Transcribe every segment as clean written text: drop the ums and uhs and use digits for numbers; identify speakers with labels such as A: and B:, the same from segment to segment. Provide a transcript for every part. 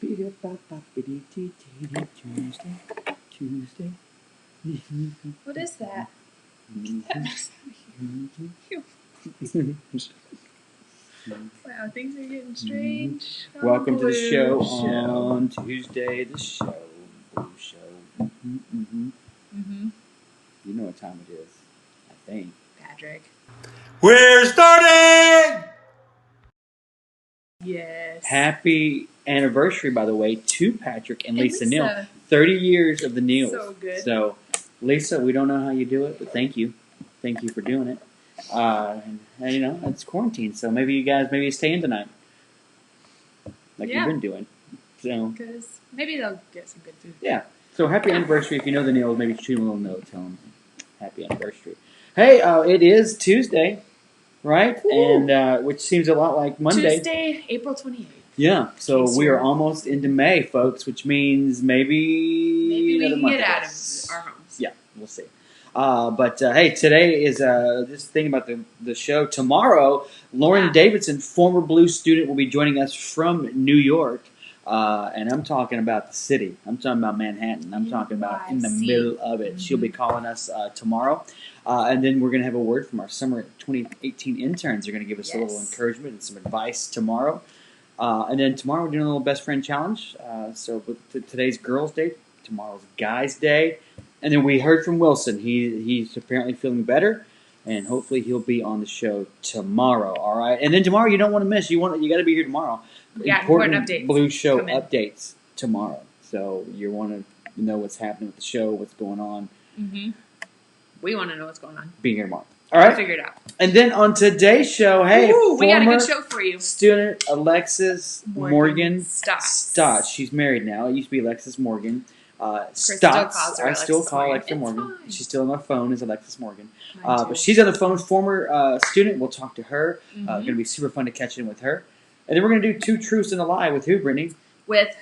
A: Tuesday.
B: What is that? Wow, things are getting strange.
A: Welcome to the show on Tuesday. The show, Blue Show. You know what time it is, I think.
B: Patrick.
C: We're starting!
B: Yes.
A: Happy anniversary, by the way, to Patrick and Lisa Neal. 30 years of the Neals.
B: So good.
A: So, Lisa, we don't know how you do it, but thank you. Thank you for doing it. And you know, it's quarantine, so maybe you guys stay in tonight. Like you've been doing. So
B: because maybe they'll get some good food.
A: Yeah. So happy anniversary. If you know the Neals, maybe shoot them a little note. Tell them happy anniversary. Hey, it is Tuesday, right? Woo. And which seems a lot like Monday.
B: Tuesday, April 28th.
A: Yeah. So we are almost into May, folks, which means maybe
B: we can get out of our homes.
A: Yeah, we'll see. But hey, today is this thing about the show. Tomorrow, Lauren Davidson, former Blues student, will be joining us from New York. And I'm talking about the city. I'm talking about Manhattan. I'm talking about in the middle of it. She'll be calling us tomorrow. And then we're going to have a word from our summer 2018 interns. They're going to give us a little encouragement and some advice tomorrow. And then tomorrow we're doing a little best friend challenge. So today's girls' day. Tomorrow's guys' day. And then we heard from Wilson. He's apparently feeling better. And hopefully he'll be on the show tomorrow. All right. And then tomorrow you don't want to miss. You got to be here tomorrow.
B: Yeah, important updates.
A: Blue Show updates tomorrow. So you want to know what's happening with the show, what's going on.
B: Mm-hmm. We want to know what's going on.
A: Being here tomorrow. All right.
B: We'll figure it out.
A: And then on today's show, hey,
B: we got a good show for you.
A: Student Alexis Morgan
B: Stotts.
A: She's married now. It used to be Alexis Morgan.
B: Stotts.
A: I still call Alexis Morgan.
B: Fine.
A: She's still on my phone as Alexis Morgan. But she's on the phone. Former student. We'll talk to her. Going to be super fun to catch in with her. And then we're going to do Two Truths and a Lie with who, Brittany?
B: With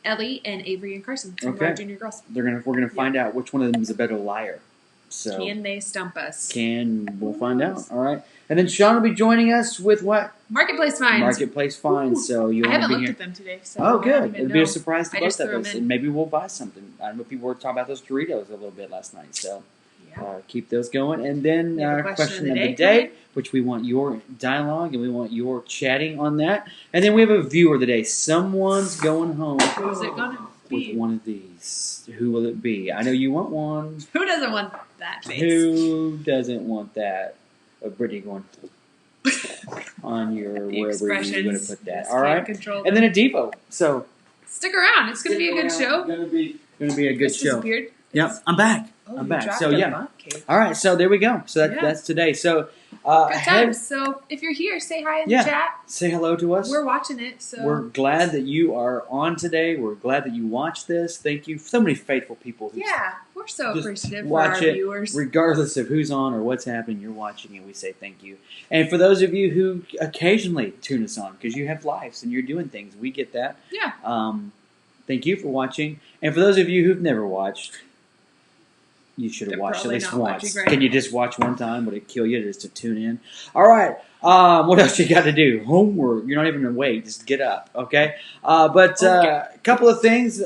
B: Ellie and Avery and Carson, some of our junior girls.
A: We're going to find out which one of them is a better liar. So
B: can they stump us?
A: We'll find out. All right. And then Sean will be joining us with what?
B: Marketplace finds.
A: Marketplace finds. So
B: I haven't looked at them today. So
A: oh, good. It'll be a surprise to both of us.
B: In.
A: And maybe we'll buy something. I know people were talking about those Doritos a little bit last night. So keep those going. And then question of the day, which we want your dialogue and we want your chatting on that. And then we have a viewer of the day. Someone's going home.
B: Who's it going to be?
A: With one of these. Who will it be? I know you want one.
B: Who doesn't want that face?
A: Who doesn't want that? Brittany going on your wherever you're going to put that. All right. And then a Devo. So
B: stick around. It's going to be a good show.
A: Going to be a good show.
B: Disappeared.
A: Yep, I'm back. I'm back. So all right. So there we go. So that's today. So
B: good times. So if you're here, say hi in the chat.
A: Say hello to us.
B: We're watching it. So
A: we're glad that you are on today. We're glad that you watched this. Thank you. So many faithful people.
B: We're so appreciative for our viewers.
A: Regardless of who's on or what's happening, you're watching, and we say thank you. And for those of you who occasionally tune us on because you have lives and you're doing things, we get that.
B: Yeah.
A: Thank you for watching. And for those of you who've never watched. You should have watched at least once. Can you just watch one time? Would it kill you just to tune in? All right. What else you got to do? Homework. You're not even going to wait. Just get up, okay? But a couple of things.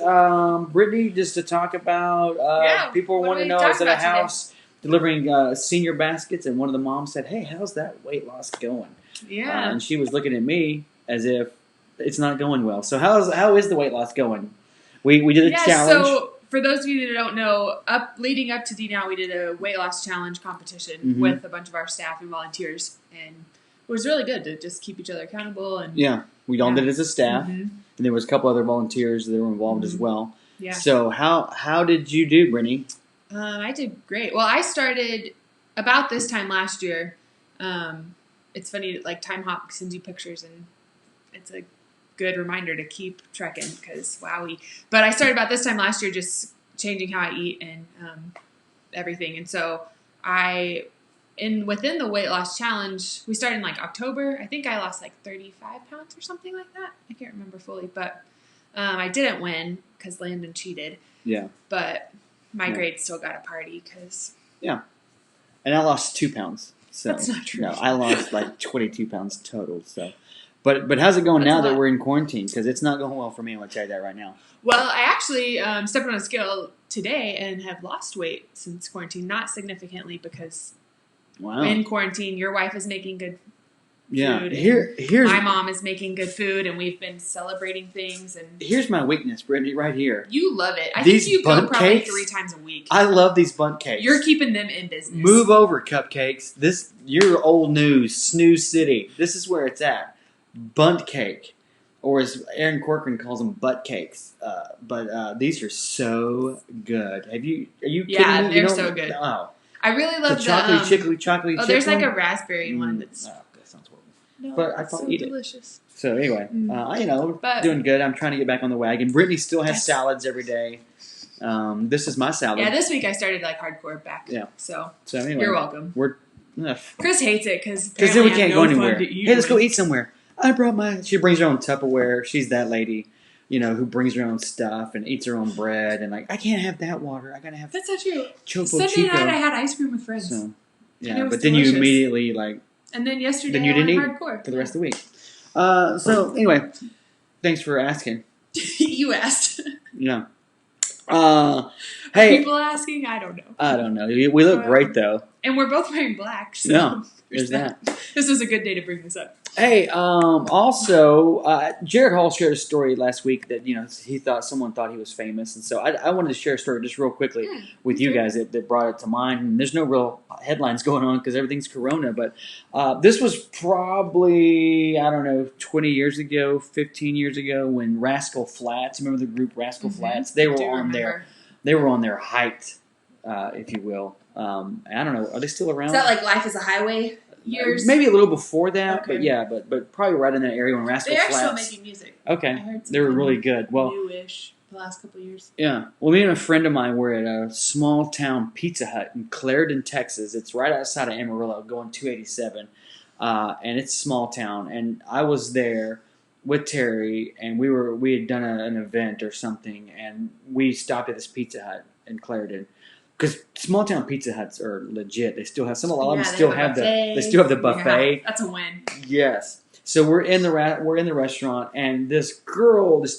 A: Brittany, just to talk about. People want to know, is at a house delivering senior baskets, and one of the moms said, hey, how's that weight loss going?
B: Yeah.
A: And she was looking at me as if it's not going well. So how is the weight loss going? We did a challenge.
B: So for those of you that don't know, leading up to D-Now, we did a weight loss challenge competition with a bunch of our staff and volunteers, and it was really good to just keep each other accountable. And
A: we all did it as a staff, and there was a couple other volunteers that were involved as well. Yeah. So how did you do, Brittany?
B: I did great. Well, I started about this time last year. It's funny, like Time Hop sends you pictures, and it's a good reminder to keep trekking because wowie. But I started about this time last year just changing how I eat and everything. And so within the weight loss challenge, we started in like October. I think I lost like 35 pounds or something like that. I can't remember fully, but I didn't win because Landon cheated.
A: Yeah.
B: But my grades still got a party because.
A: Yeah. And I lost 2 pounds. So
B: that's not true.
A: No, I lost like 22 pounds total. So. But how's it going
B: That's
A: now
B: a
A: that
B: lot.
A: we're in quarantine? Because it's not going well for me. I'm going to tell you that right now.
B: Well, I actually stepped on a scale today and have lost weight since quarantine. Not significantly because
A: Wow.
B: in quarantine, your wife is making good
A: Yeah.
B: food.
A: Here's
B: my mom is making good food, and we've been celebrating things. And
A: here's my weakness, Brittany, right here.
B: you love it. I
A: These
B: think you go
A: bundt
B: probably
A: cakes?
B: 3 times a week.
A: I love these bundt cakes.
B: You're keeping them in business.
A: Move over, cupcakes. You're old news, snooze city. This is where it's at. Bundt cake, or as Aaron Corcoran calls them, butt cakes. But these are so good. Are you kidding
B: Yeah,
A: me?
B: they're so good.
A: Oh,
B: I really love
A: the chocolatey
B: Oh, there's like a raspberry one that's.
A: Oh, that sounds horrible.
B: No,
A: But I
B: it's
A: thought
B: so
A: eat it.
B: delicious.
A: So anyway,
B: But-
A: doing good. I'm trying to get back on the wagon. Brittany still has
B: Yes.
A: salads every day. This is my salad.
B: Yeah, this week I started like hardcore back.
A: Yeah.
B: So
A: So anyway,
B: you're welcome.
A: Ugh.
B: Chris hates it because
A: Then we can't go anywhere. Hey, let's go eat somewhere. I brought She brings her own Tupperware. She's that lady, who brings her own stuff and eats her own bread. And I can't have that water. I gotta have
B: That's so true.
A: Chopo
B: Sunday
A: Chico.
B: night I had ice cream with friends,
A: So
B: And
A: yeah,
B: it was
A: but then you
B: delicious.
A: immediately
B: and then yesterday
A: then you
B: I
A: didn't
B: went
A: eat
B: hardcore
A: for the rest of the week. So anyway, thanks for asking.
B: You asked.
A: Yeah. Hey,
B: People asking, I don't know.
A: I don't know. We look great though.
B: And we're both wearing black. So
A: Yeah, there's that.
B: This was a good day to bring this up.
A: Hey, also, Jared Hall shared a story last week that someone thought he was famous, and so I wanted to share a story just real quickly with you guys that brought it to mind. And there's no real headlines going on because everything's Corona, but this was probably 20 years ago, 15 years ago when Rascal Flatts. Remember the group Rascal Flatts? They were on there. They were on their height, if you will. I don't know. Are they still around?
B: Is that like Life is a Highway years?
A: Maybe a little before that,
B: Okay.
A: but yeah, but probably right in that area when Rascal
B: They are
A: Flatts.
B: still making music.
A: Okay,
B: I heard
A: they were really good. Well,
B: newish the last couple of years.
A: yeah. Well, me and a friend of mine were at a small town Pizza Hut in Clarendon, Texas. It's right outside of Amarillo, going 287, and it's a small town. And I was there with Terry, and we had done an event or something, and we stopped at this Pizza Hut in Clarendon. Because small town Pizza Huts are legit. They still have a lot of them still have the buffet.
B: Yeah, that's a win.
A: Yes. So we're in the restaurant, and this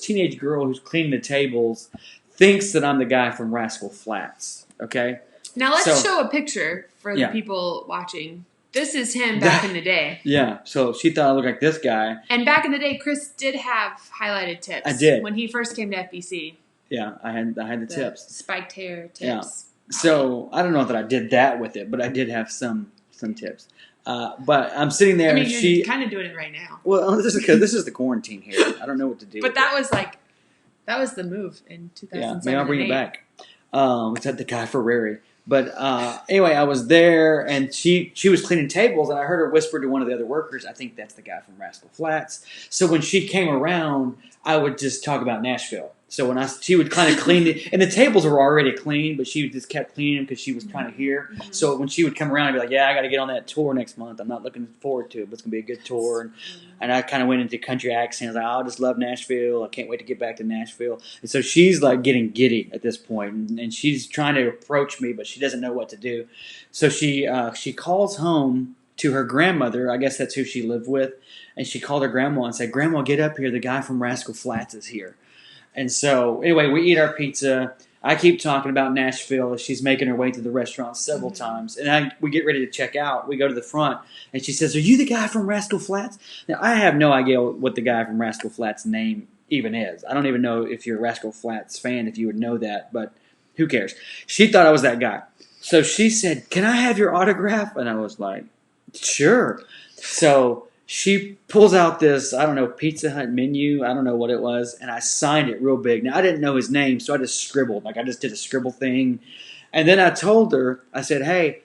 A: teenage girl who's cleaning the tables, thinks that I'm the guy from Rascal Flatts. Okay.
B: Now let's
A: So-
B: show a picture for the
A: Yeah.
B: people watching. This is him back in the day.
A: Yeah. So she thought I looked like this guy.
B: And back in the day, Chris did have highlighted tips.
A: I did.
B: When he first came to FBC.
A: Yeah. I had the tips.
B: Spiked hair tips.
A: Yeah. So I don't know that I did that with it, but I did have some tips. But I'm sitting there,
B: I mean,
A: and
B: you're kind of doing it right now.
A: Well, this is the quarantine here. I don't know what to do.
B: But
A: with
B: that
A: it.
B: was the move in 2007.
A: Yeah, maybe I'll bring it back. It's at the Guy Ferrari. But anyway, I was there, and she was cleaning tables, and I heard her whisper to one of the other workers, I think that's the guy from Rascal Flatts. So when she came around, I would just talk about Nashville. So when she would kind of clean it, and the tables were already clean, but she just kept cleaning them because she was kind of here.
B: Mm-hmm.
A: So when she would come around, I'd be like, yeah, I got to get on that tour next month. I'm not looking forward to it, but it's going to be a good tour. And I kind of went into country accents. Like, I just love Nashville. I can't wait to get back to Nashville. And so she's like getting giddy at this point, and she's trying to approach me, but she doesn't know what to do. So she calls home to her grandmother. I guess that's who she lived with. And she called her grandma and said, Grandma, get up here. The guy from Rascal Flatts is here. And so, anyway, we eat our pizza. I keep talking about Nashville as she's making her way to the restaurant several times. And we get ready to check out. We go to the front, and she says, Are you the guy from Rascal Flatts? Now, I have no idea what the guy from Rascal Flatts' name even is. I don't even know if you're a Rascal Flatts fan, if you would know that, but who cares? She thought I was that guy. So she said, Can I have your autograph? And I was like, Sure. So she pulls out this, Pizza Hut menu. I don't know what it was. And I signed it real big. Now, I didn't know his name, so I just scribbled. I just did a scribble thing. And then I told her, I said, hey,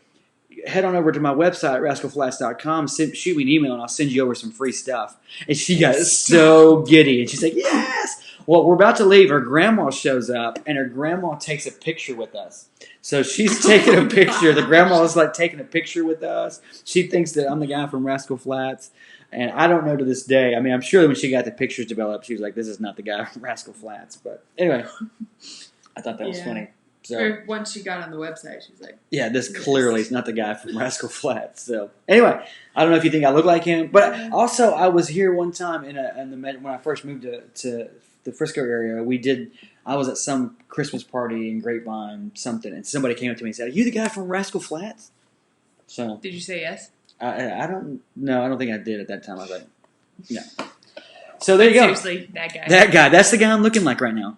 A: head on over to my website, rascalflats.com, shoot me an email, and I'll send you over some free stuff. And she got so giddy. And she's like, yes! Well, we're about to leave. Her grandma shows up, and her grandma takes a picture with us. So she's taking a picture. The grandma is like taking a picture with us. She thinks that I'm the guy from Rascal Flatts. And I don't know to this day. I mean, I'm sure that when she got the pictures developed, she was like, this is not the guy from Rascal Flats. But anyway, I thought that was funny. So
B: Or once she got on the website, she's like,
A: yeah, this clearly is not the guy from Rascal Flatts. So anyway, I don't know if you think I look like him, but also I was here one time when I first moved to the Frisco area. I was at some Christmas party in Grapevine, something, and somebody came up to me and said, "Are you the guy from Rascal Flatts?" So
B: did you say yes?
A: I don't know. I don't think I did at that time. I was like, no. So there you go.
B: Seriously, that guy.
A: That guy. That's the guy I'm looking like right now.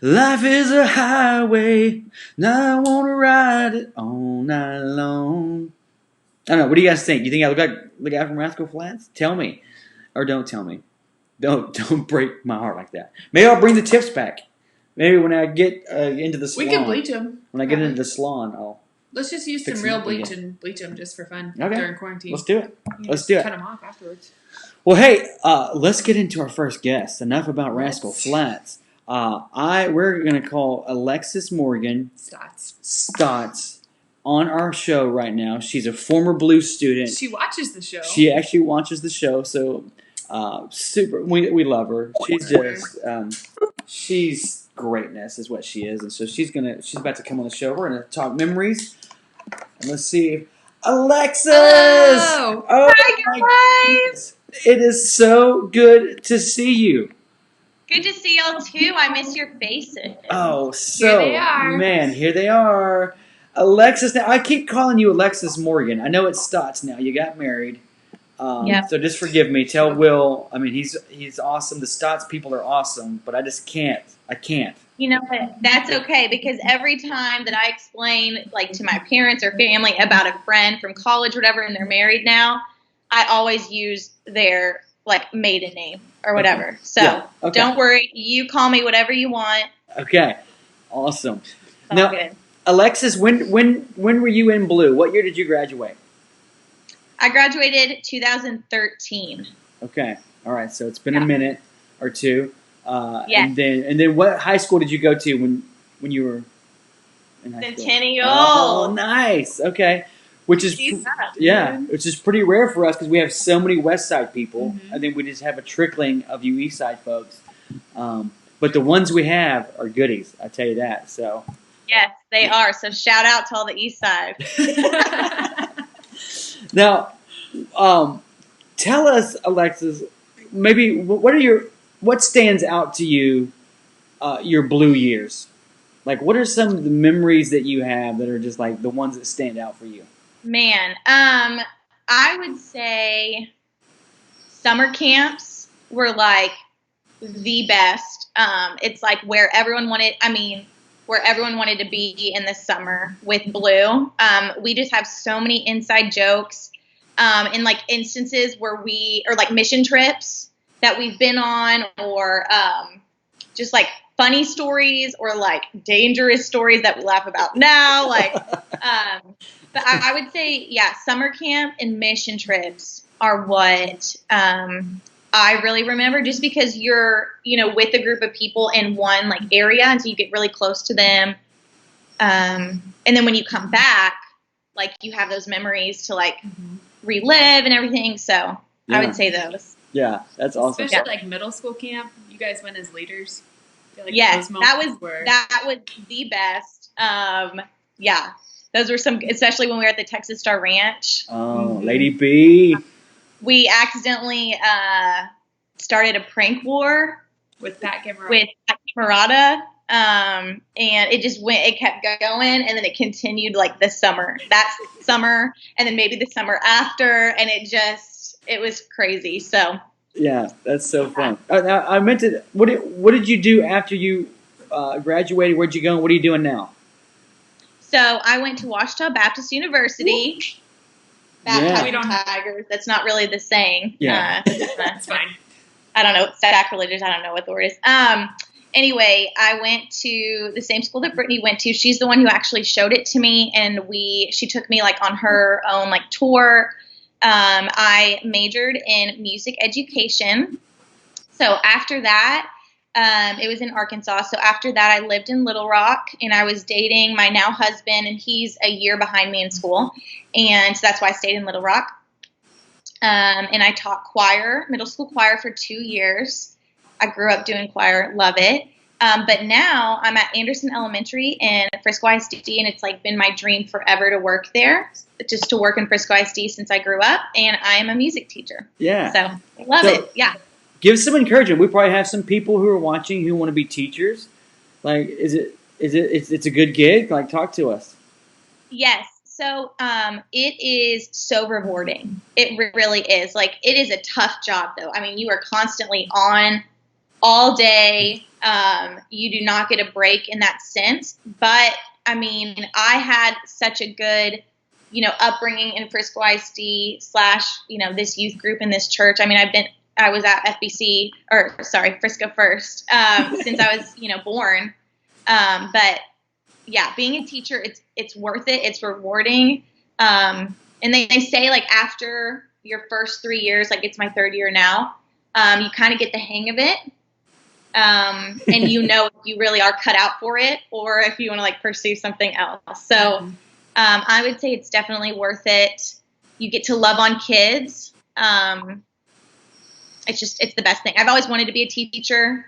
A: Life is a highway, and I want to ride it all night long. I don't know. What do you guys think? You think I look like the guy from Rascal Flatts? Tell me. Or don't tell me. Don't break my heart like that. Maybe I'll bring the tips back. Maybe when I get into the salon.
B: We can bleach him.
A: When I get into the salon, I'll...
B: Let's just use some real bleach and bleach them just for fun during quarantine.
A: Let's do it. Let's do it.
B: Cut them off afterwards.
A: Well, hey, let's get into our first guest. Enough about Rascal Flatts. We're going to call Alexis Morgan Stotts on our show right now. She's a former Blues student.
B: She watches the show.
A: She actually watches the show, so super. We love her. She's just she's greatness is what she is, and so she's about to come on the show. We're going to talk memories. And let's see, Alexis.
B: Hello.
A: Oh,
D: Hi guys.
A: It is so good to see you.
D: Good to see y'all too. I miss your faces.
A: Oh, so
B: Here they are.
A: Man, here they are. Alexis. Now I keep calling you Alexis Morgan. I know it's Stotts now. You got married.
D: Yep.
A: So just forgive me. Tell Will. I mean, he's awesome. The Stotts people are awesome, but I just can't. I can't.
D: You know what? That's okay because every time that I explain like to my parents or family about a friend from college or whatever and they're married now, I always use their like maiden name or whatever. Okay. So
A: yeah. Okay.
D: Don't worry. You call me whatever you want.
A: Okay. Awesome.
D: All
A: now,
D: good.
A: Alexis, when were you in Blue? What year did you graduate?
D: I graduated 2013.
A: Okay. All right. So it's been a minute or two.
D: Yes.
A: And then what high school did you go to when you were in high school?
D: Centennial.
A: Oh, nice. Okay. Which is which is pretty rare for us because we have so many West Side people.
B: Mm-hmm.
A: I think we just have a trickling of you East Side folks. But the ones we have are goodies. I tell you that. So.
D: Yes, they are. So shout out to all the East Side.
A: Now, tell us, Alexis, maybe what stands out to you, your Blue years? Like, what are some of the memories that you have that are just like the ones that stand out for you?
D: Man, I would say summer camps were like the best. It's like where everyone wanted to be in the summer with Blue. We just have so many inside jokes, and like instances or like mission trips that we've been on, or just like funny stories or like dangerous stories that we laugh about now. Like, but I would say, summer camp and mission trips are what I really remember, just because you're, with a group of people in one like area, and so you get really close to them. And then when you come back, like you have those memories to like relive and everything. So I would say those.
A: Yeah, that's awesome.
B: Especially like middle school camp. You guys went as leaders. I feel like
D: yes,
B: that
D: was the best. Those were some, especially when we were at the Texas Star Ranch.
A: Oh, Lady B.
D: We accidentally started a prank war
B: with Pat Camerata.
D: And it kept going, and then it continued like that summer, and then maybe the summer after, and it was crazy. So
A: yeah, that's so fun. Now, I meant to. What did you do after you graduated? Where'd you go? And what are you doing now?
D: So I went to Ouachita Baptist University. Baptizing Tigers. That's not really the saying.
A: Yeah,
D: that's fine. I don't know. Sacrilegious. I don't know what the word is. Anyway, I went to the same school that Brittany went to. She's the one who actually showed it to me, and she took me like on her own like tour. I majored in music education. So after that, it was in Arkansas. So after that, I lived in Little Rock, and I was dating my now husband, and he's a year behind me in school. And so that's why I stayed in Little Rock. And I taught choir, middle school choir for 2 years. I grew up doing choir, love it. But now I'm at Anderson Elementary in Frisco ISD, and it's like been my dream forever to work there, just to work in Frisco ISD since I grew up, and I am a music teacher.
A: Yeah.
D: So I love it. Yeah.
A: Give some encouragement. We probably have some people who are watching who want to be teachers. Like, it's a good gig? Like, talk to us.
D: Yes. So it is so rewarding. It really is. Like, it is a tough job, though. I mean, you are constantly on all day. You do not get a break in that sense. But, I mean, I had such a good, upbringing in Frisco ISD / this youth group in this church. I mean, I was at Frisco First since I was, born. But yeah, being a teacher, it's worth it. It's rewarding. And they say, like, after your first 3 years, like, it's my third year now, you kind of get the hang of it. And if you really are cut out for it, or if you want to, like, pursue something else. So I would say it's definitely worth it. You get to love on kids. It's the best thing. I've always wanted to be a teacher,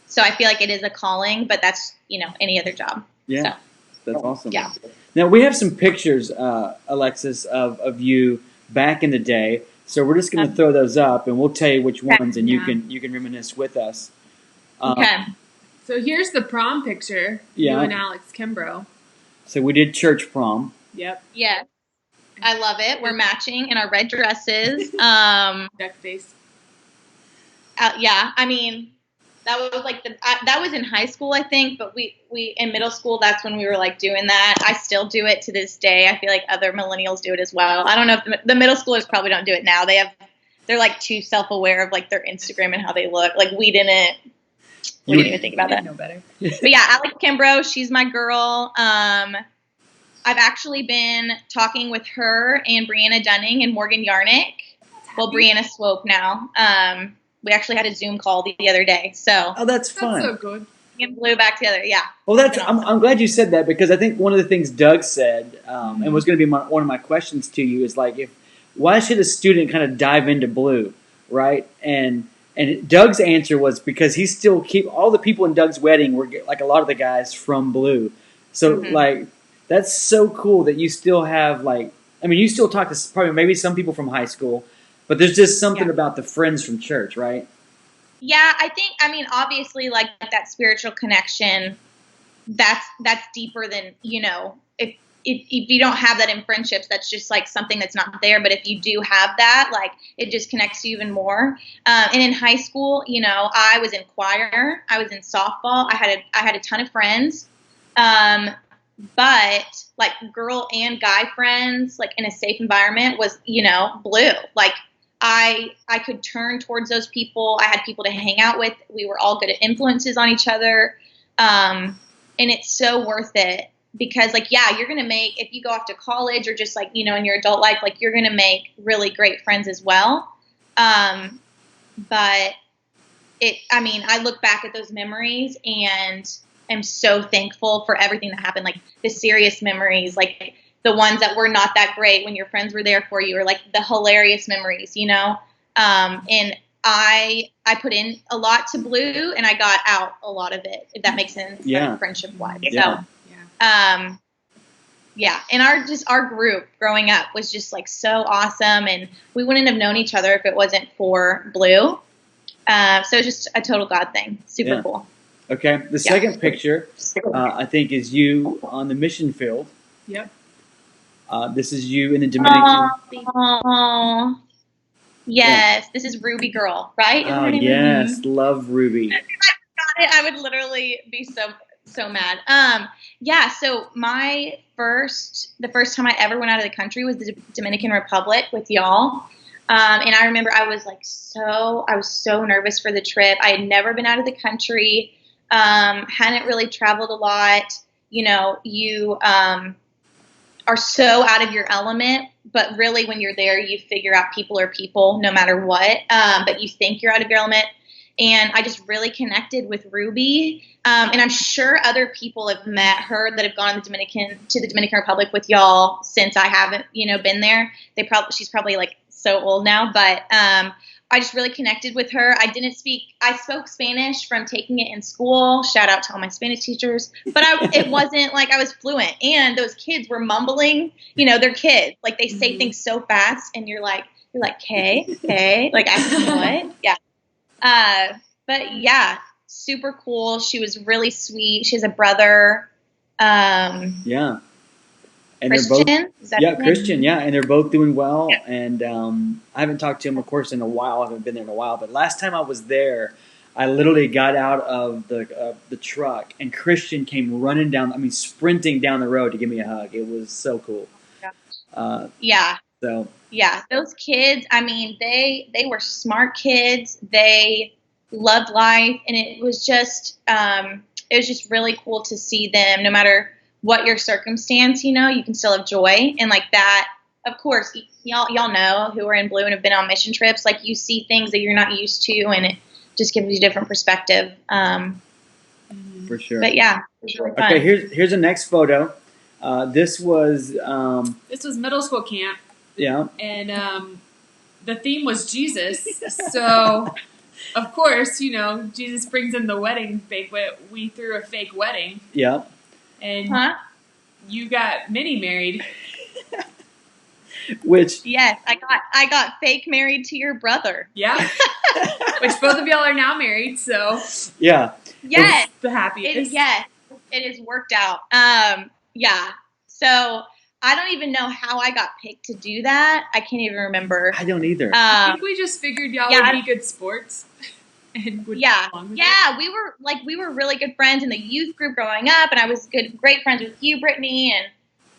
D: so I feel like it is a calling, but that's, any other job.
A: Yeah,
D: so,
A: that's awesome.
D: Yeah.
A: Now, we have some pictures, Alexis, of you back in the day, so we're just going to throw those up, and we'll tell you which ones, and you can reminisce with us.
D: Okay.
B: So here's the prom picture, you and Alex Kimbrough.
A: So we did church prom.
B: Yep.
D: Yeah. I love it. We're matching in our red dresses.
B: Duck face.
D: Yeah, I mean, that was like that was in high school, I think, but we in middle school, that's when we were like doing that. I still do it to this day. I feel like other millennials do it as well. I don't know if the middle schoolers probably don't do it now. They're like too self-aware of like their Instagram and how they look. Like we didn't even think about that.
B: Know better.
D: But yeah, Alex Kimbrough, she's my girl. I've actually been talking with her and Brianna Dunning and Morgan Yarnick. Well, Brianna Swope now. We actually had a Zoom call the other day. So
A: that's fun.
B: That's so good.
D: And blew back together. Yeah.
A: Well, I'm glad you said that, because I think one of the things Doug said, and was going to be one of my questions to you, is like, why should a student kind of dive into Blue, right? And Doug's answer was because he still all the people in Doug's wedding were like a lot of the guys from Blue. So like, that's so cool that you still have you still talk to probably maybe some people from high school, but there's just something about the friends from church, right?
D: Yeah, obviously, like, that spiritual connection, that's deeper than, if you don't have that in friendships, that's just like something that's not there. But if you do have that, like, it just connects you even more. And in high school, I was in choir, I was in softball, I had a ton of friends, but like girl and guy friends, like in a safe environment, was Blue. Like, I could turn towards those people. I had people to hang out with. We were all good at influences on each other. And it's so worth it, because like, yeah, you're going to make, if you go off to college or just like, in your adult life, like, you're going to make really great friends as well. But I look back at those memories and am so thankful for everything that happened. Like the serious memories, like the ones that were not that great when your friends were there for you, or like the hilarious memories, and I put in a lot to Blue, and I got out a lot of it, if that makes sense.
A: Yeah.
D: Friendship wise.
A: Yeah.
D: So, and our group growing up was just like so awesome, and we wouldn't have known each other if it wasn't for Blue. So it's just a total God thing. Super cool.
A: Okay. The second picture, I think, is you on the mission field.
B: Yep.
A: This is you in the Dominican.
D: Oh, yes. This is Ruby Girl, right?
A: Oh, yes. Love Ruby.
D: I would literally be so mad. So the first time I ever went out of the country was the Dominican Republic with y'all. And I remember I was so nervous for the trip. I had never been out of the country. Hadn't really traveled a lot. You are so out of your element, but really when you're there, you figure out people are people no matter what. But you think you're out of your element. And I just really connected with Ruby. And I'm sure other people have met her that have gone to the Dominican Republic with y'all since I haven't, been there. She's probably like so old now, but I just really connected with her. I spoke Spanish from taking it in school. Shout out to all my Spanish teachers. But it wasn't like I was fluent. And those kids were mumbling. You know, they're kids. Like, they say things so fast, and you're like, K. Like, what? Yeah. But yeah, super cool. She was really sweet. She has a brother.
A: Yeah. And
D: Christian?
A: they're both, Christian, and they're both doing well. Yeah. And I haven't talked to him, of course, in a while. I haven't been there in a while. But last time I was there, I literally got out of the truck, and Christian came sprinting down the road to give me a hug. It was so cool.
D: Yeah.
A: So.
D: Yeah, those kids, I mean, they were smart kids. They loved life, and it was just really cool to see them, no matter what your circumstance, you know, you can still have joy. And like that, of course, y'all know who are in blue and have been on mission trips, like you see things that you're not used to, and it just gives you a different perspective.
A: For sure.
D: But yeah, it was really fun.
A: Okay, here's the next photo. This was
B: middle school camp.
A: Yeah.
B: And the theme was Jesus. So, of course, you know, Jesus brings in the wedding banquet. We threw a fake wedding.
A: Yeah.
B: And you got mini married.
A: Which
D: yes, I got fake married to your brother.
B: Yeah. Which both of y'all are now married, so
A: yeah.
D: Yes.
B: It's the happiest.
D: It has worked out. Yeah. So I don't even know how I got picked to do that. I can't even remember.
A: I don't either.
B: I think we just figured y'all would be good sports. And would
D: we were really good friends in the youth group growing up, and I was great friends with you, Brittany,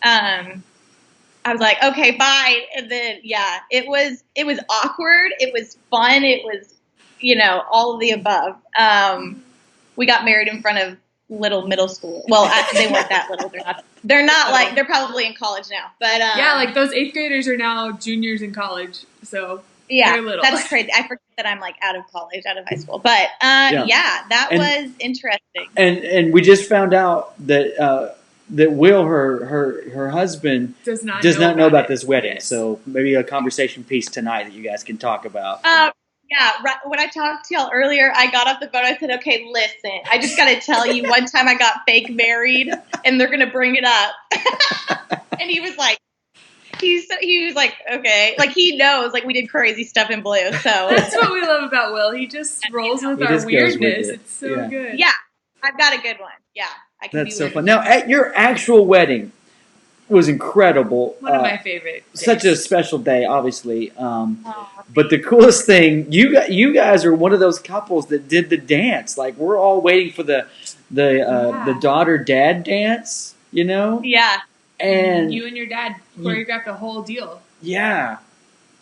D: and I was like, okay, bye. And then it was awkward. It was fun. It was, you know, all of the above. We got married in front of little middle school. Well, they weren't that little. They're not like, they're probably in college now. But
B: like those 8th graders are now juniors in college. So they're little.
D: That's crazy. I forget that I'm like out of college, out of high school. But that was interesting.
A: And we just found out that that Will, her husband, does not know about this wedding. Yes. So maybe a conversation piece tonight that you guys can talk about.
D: When I talked to y'all earlier, I got off the phone. I said, okay, listen, I just got to tell you, one time I got fake married, and they're going to bring it up. And he was like, okay. Like, he knows, like, we did crazy stuff in blue. So
B: that's what we love about Will. He just rolls with our weirdness. It's so good.
D: Yeah, I've got a good one. Yeah.
A: That's so fun. Now, at your actual wedding was incredible.
B: One of my favorite days.
A: Such a special day, obviously. But the coolest thing, you guys are one of those couples that did the dance. Like, we're all waiting for the daughter-dad dance, you know?
D: Yeah.
B: And you and your dad choreographed the whole deal.
A: Yeah.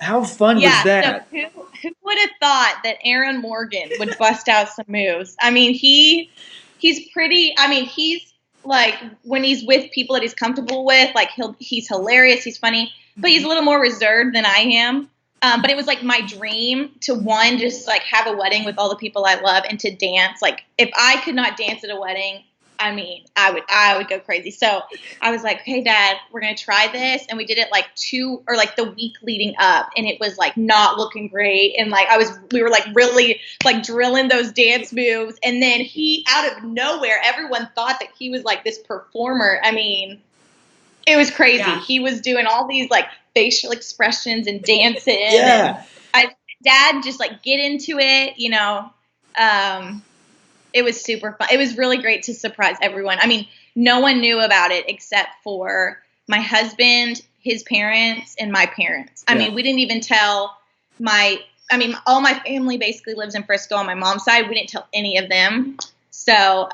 A: How fun was that?
D: So who would have thought that Aaron Morgan would bust out some moves? I mean, he's pretty, I mean, he's like, when he's with people that he's comfortable with, like he's hilarious, he's funny, but he's a little more reserved than I am. But it was like my dream to just like have a wedding with all the people I love and to dance. Like, if I could not dance at a wedding, I mean, I would go crazy. So I was like, hey, Dad, we're going to try this. And we did it like the week leading up, and it was like not looking great. And like, we were like really like drilling those dance moves. And then he, out of nowhere, everyone thought that he was like this performer. I mean, it was crazy. Yeah. He was doing all these like facial expressions and dancing.
A: Yeah.
D: And Dad just like get into it, you know. It was super fun. It was really great to surprise everyone. I mean, no one knew about it except for my husband, his parents, and my parents. I mean, we didn't even tell all my family basically lives in Frisco on my mom's side. We didn't tell any of them. So,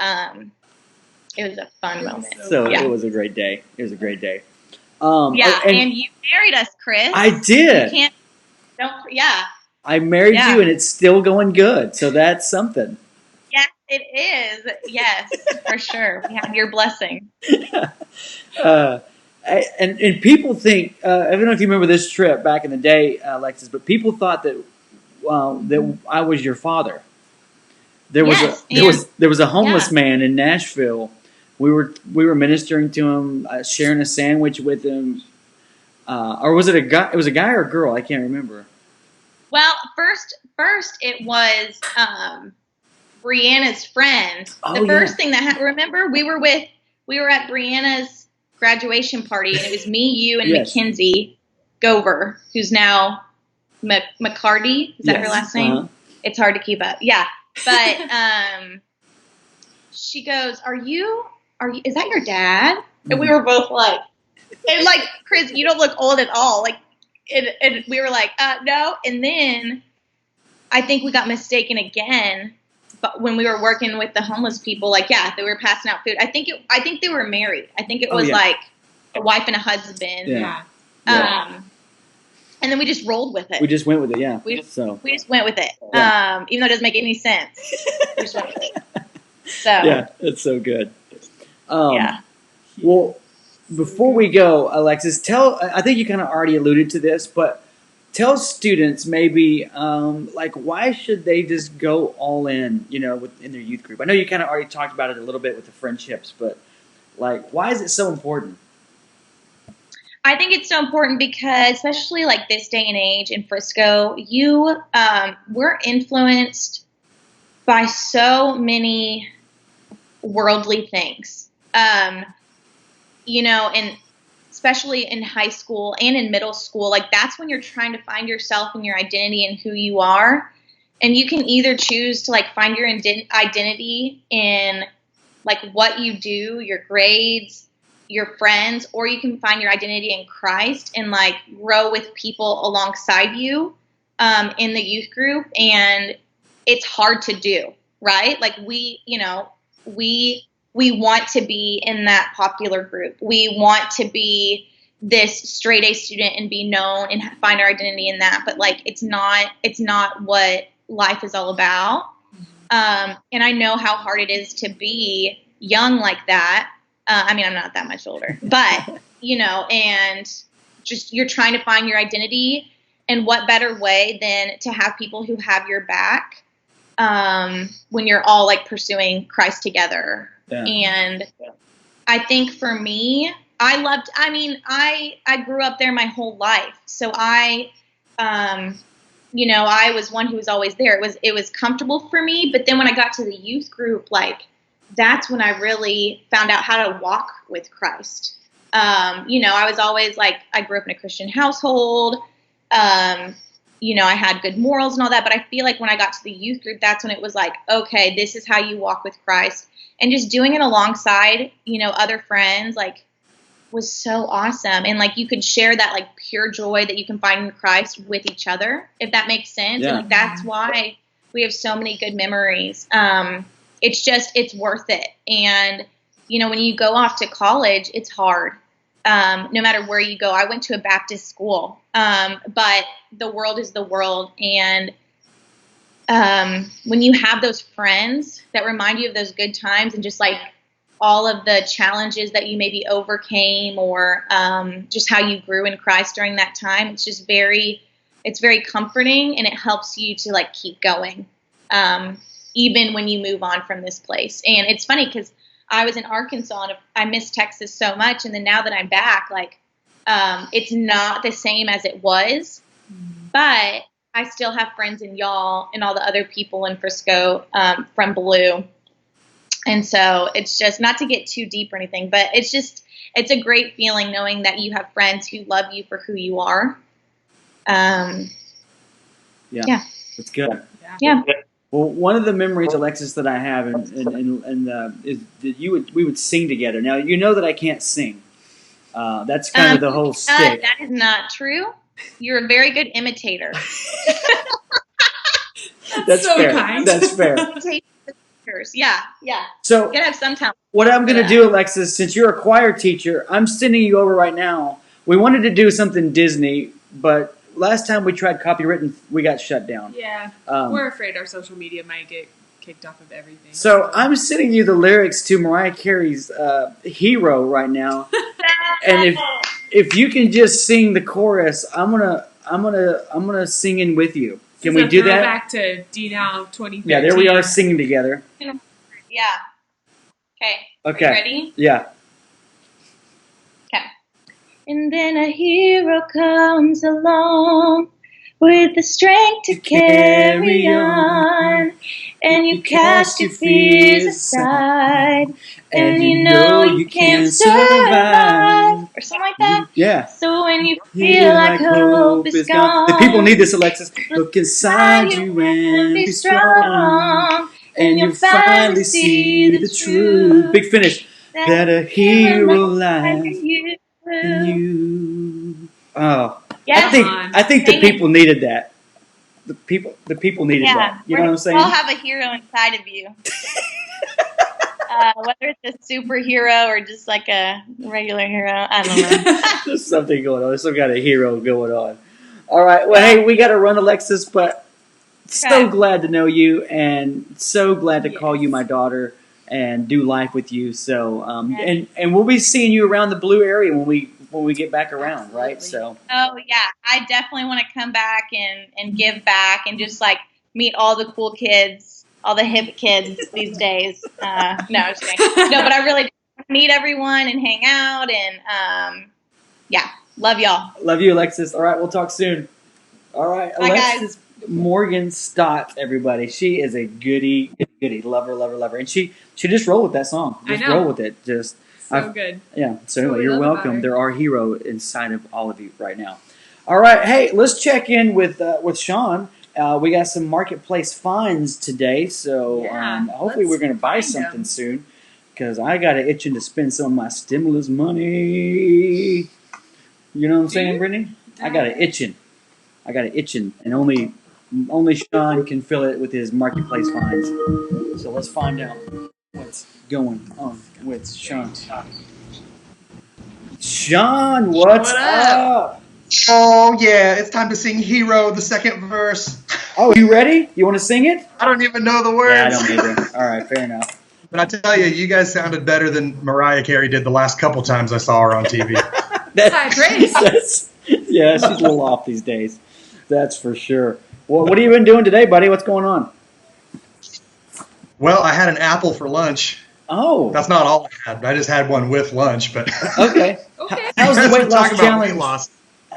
D: it was a fun moment.
A: So it was a great day. It was a great day.
D: And you married us, Chris.
A: I did. I married you, and it's still going good. So that's something.
D: It is, yes, for sure. We have your blessing.
A: And people think, I don't know if you remember this trip back in the day, Alexis, but people thought that that I was your father. There was a homeless man in Nashville. We were ministering to him, sharing a sandwich with him, or was it a guy? It was a guy or a girl? I can't remember.
D: Well, first it was Brianna's friend. The first thing that remember we were at Brianna's graduation party, and it was me, you, and Mackenzie Gover, who's now McCarty. Is that her last name? Uh-huh. It's hard to keep up. Yeah, but she goes, "Are you? Is that your dad?" And we were both like, and like, Chris, you don't look old at all. Like, and we were like, no. And then I think we got mistaken again. But when we were working with the homeless people, like, they were passing out food. I think they were married. I think it was like a wife and a husband.
B: Yeah.
D: And then we just rolled with it.
A: We just went with it. Yeah.
D: We just went with it. Yeah. Even though it doesn't make any sense. We just went with it. So.
A: Yeah, that's so good. Well, before we go, Alexis, I think you kind of already alluded to this, but tell students maybe, why should they just go all in, in their youth group? I know you kind of already talked about it a little bit with the friendships, but, why is it so important?
D: I think it's so important because, especially, this day and age in Frisco, we're influenced by so many worldly things. And especially in high school and in middle school, that's when you're trying to find yourself and your identity and who you are. And you can either choose to find your identity in what you do, your grades, your friends, or you can find your identity in Christ and grow with people alongside you in the youth group. And it's hard to do, right? We want to be in that popular group. We want to be this straight A student and be known and find our identity in that. But it's not what life is all about. And I know how hard it is to be young like that. I'm not that much older, but and just you're trying to find your identity, and what better way than to have people who have your back when you're all pursuing Christ together. Yeah. And I think for me, I grew up there my whole life. So I was one who was always there. It was comfortable for me. But then when I got to the youth group, that's when I really found out how to walk with Christ. I was always I grew up in a Christian household. I had good morals and all that, but I feel when I got to the youth group, that's when it was okay, this is how you walk with Christ. And just doing it alongside, other friends, was so awesome. And you could share that pure joy that you can find in Christ with each other, if that makes sense. Yeah. And that's why we have so many good memories. It's worth it. And, when you go off to college, it's hard. No matter where you go. I went to a Baptist school, but the world is the world. And when you have those friends that remind you of those good times and just all of the challenges that you maybe overcame, or just how you grew in Christ during that time, it's very comforting, and it helps you to keep going, even when you move on from this place. And it's funny because I was in Arkansas and I miss Texas so much. And then now that I'm back, it's not the same as it was, but I still have friends in y'all and all the other people in Frisco, from Blue. And so it's just, not to get too deep or anything, but it's a great feeling knowing that you have friends who love you for who you are. Yeah.
A: That's good.
D: Yeah.
A: Well, one of the memories, Alexis, that I have is that we would sing together. Now, you know that I can't sing. That's kind of the whole stick.
D: That is not true. You're a very good imitator.
A: That's so fair.
B: Kind.
A: That's fair.
D: Yeah.
A: So,
D: you gotta have some talent.
A: What I'm going to do, Alexis, since you're a choir teacher, I'm sending you over right now. We wanted to do something Disney, but last time we tried copywritten, we got shut down.
B: Yeah. We're afraid our social media might get kicked off of everything.
A: So I'm sending you the lyrics to Mariah Carey's "Hero" right now, and if you can just sing the chorus, I'm gonna sing in with you. Can we do that?
B: Back to D-Now 2013.
A: Yeah, there we are singing together.
D: Yeah.
A: Okay.
D: Ready?
A: Yeah.
D: Okay. And then a hero comes along, with the strength to carry on. And you cast your fears aside, and you know you can survive. Or something like that.
A: Yeah.
D: So when you feel like hope is gone,
A: the people need this, Alexis. Look inside you and be strong, and you'll finally see the truth. Big finish. That a hero lies in you. Oh,
D: Yes.
A: I think the people needed that. The people needed that. You know what I'm saying?
D: We all have a hero inside of you. Whether it's a superhero or just like a regular hero, I don't know.
A: There's something going on. There's some kind of hero going on. All right. Well, hey, we got to run, Alexis, but so glad to know you and so glad to call you my daughter and do life with you. So, and we'll be seeing you around the Blue area when we get back around, right? So.
D: Oh yeah, I definitely want to come back and give back and just like meet all the cool kids, all the hip kids these days. No, I'm just kidding. No, but I really meet everyone and hang out and yeah, love y'all.
A: Love you, Alexis. All right, we'll talk soon. All right,
D: bye,
A: Alexis
D: guys.
A: Morgan Stotts, everybody. She is a goody. Love her. And she just roll with that song. Just roll with it. Just
B: so good.
A: Yeah. So anyway, you're welcome. They're our hero inside of all of you right now. All right. Hey, let's check in with Sean. We got some marketplace finds today, so hopefully we're going to buy something soon because I got an itching to spend some of my stimulus money. You know what I'm saying, Brittany? I got an itching, and only Sean can fill it with his marketplace finds. So let's find out what's going on with Sean. Sean, what's up?
E: Oh, yeah, it's time to sing Hero, the second verse.
A: Oh, you ready? You want to sing it?
E: I don't even know the words.
A: Yeah, I don't either. All right, fair enough.
E: But I tell you, you guys sounded better than Mariah Carey did the last couple times I saw her on TV.
B: High praise.
A: Yeah, she's a little off these days. That's for sure. Well, what have you been doing today, buddy? What's going on?
E: Well, I had an apple for lunch.
A: Oh.
E: That's not all I had. I just had one with lunch. But
A: okay. How's the weight loss challenge?
E: Weight loss.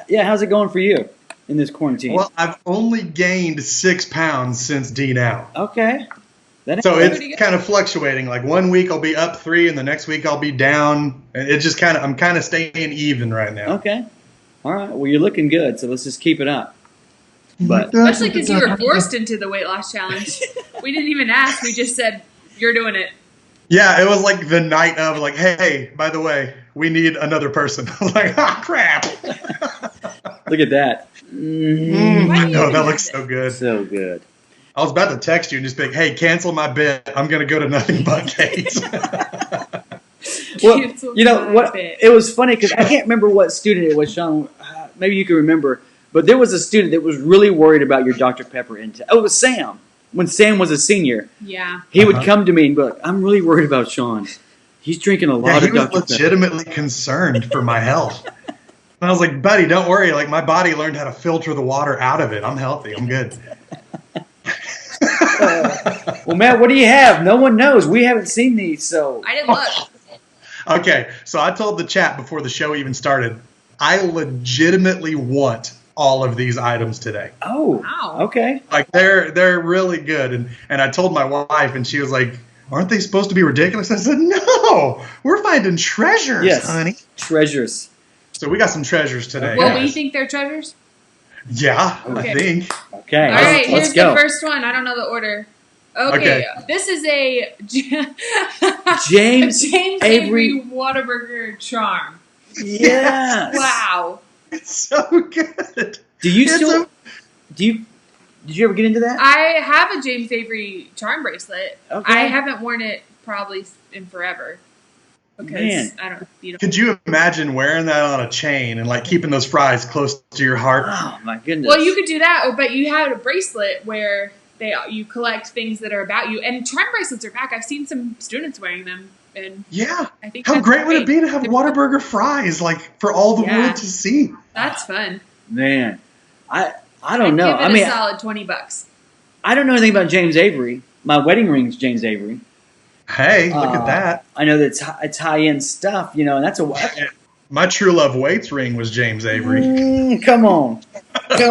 A: Yeah, how's it going for you in this quarantine?
E: Well, I've only gained 6 pounds since D now.
A: Okay.
E: So it's kind of fluctuating. Like 1 week I'll be up 3, and the next week I'll be down. And it just I'm kind of staying even right now.
A: Okay. All right. Well, you're looking good, so let's just keep it up. But
B: especially because you were forced into the weight loss challenge. We didn't even ask. We just said you're doing it.
E: Yeah, it was like the night of like, hey, by the way, we need another person. I was like, crap.
A: Look at that.
E: I know, that looks so good.
A: So good.
E: I was about to text you and just be like, hey, cancel my bet. I'm going to go to Nothing But Cakes.
A: Well, you know what? It was funny because I can't remember what student it was, Sean. Maybe you can remember. But there was a student that was really worried about your Dr. Pepper intake. Oh, it was Sam. When Sam was a senior, he would come to me and be like, I'm really worried about Sean. He's drinking a lot of Dr. Pepper.
E: He was legitimately concerned for my health. And I was like, buddy, don't worry. Like, my body learned how to filter the water out of it. I'm healthy. I'm good.
A: Well, Matt, what do you have? No one knows. We haven't seen these, so.
B: I didn't look.
E: Okay, so I told the chat before the show even started, I legitimately want all of these items today.
A: Oh, wow. Okay.
E: Like they're really good, and I told my wife, and she was like, "Aren't they supposed to be ridiculous?" I said, "No, we're finding treasures, honey.
A: Treasures."
E: So we got some treasures today.
B: Well, we think they're treasures.
E: Yeah, okay. I think.
A: Okay.
B: All right. Here's the first one. I don't know the order. Okay. This is a
A: James
B: Avery Whataburger charm.
A: Yes.
B: Wow.
E: It's so good.
A: Did you ever get into that?
B: I have a James Avery charm bracelet.
A: Okay.
B: I haven't worn it probably in forever. Because I don't.
E: Could you imagine wearing that on a chain and like keeping those fries close to your heart?
A: Oh my goodness.
B: Well, you could do that, but you had a bracelet where you collect things that are about you, and charm bracelets are back. I've seen some students wearing them. And
E: I think how great would it be to have Whataburger fries like for all the world to see?
B: That's fun.
A: Man, I don't know.
B: Give it a solid $20.
A: I don't know anything about James Avery. My wedding ring's James Avery.
E: Hey, look at that!
A: I know that it's high end stuff, and that's
E: My true love waits ring was James Avery.
A: Come on.
B: So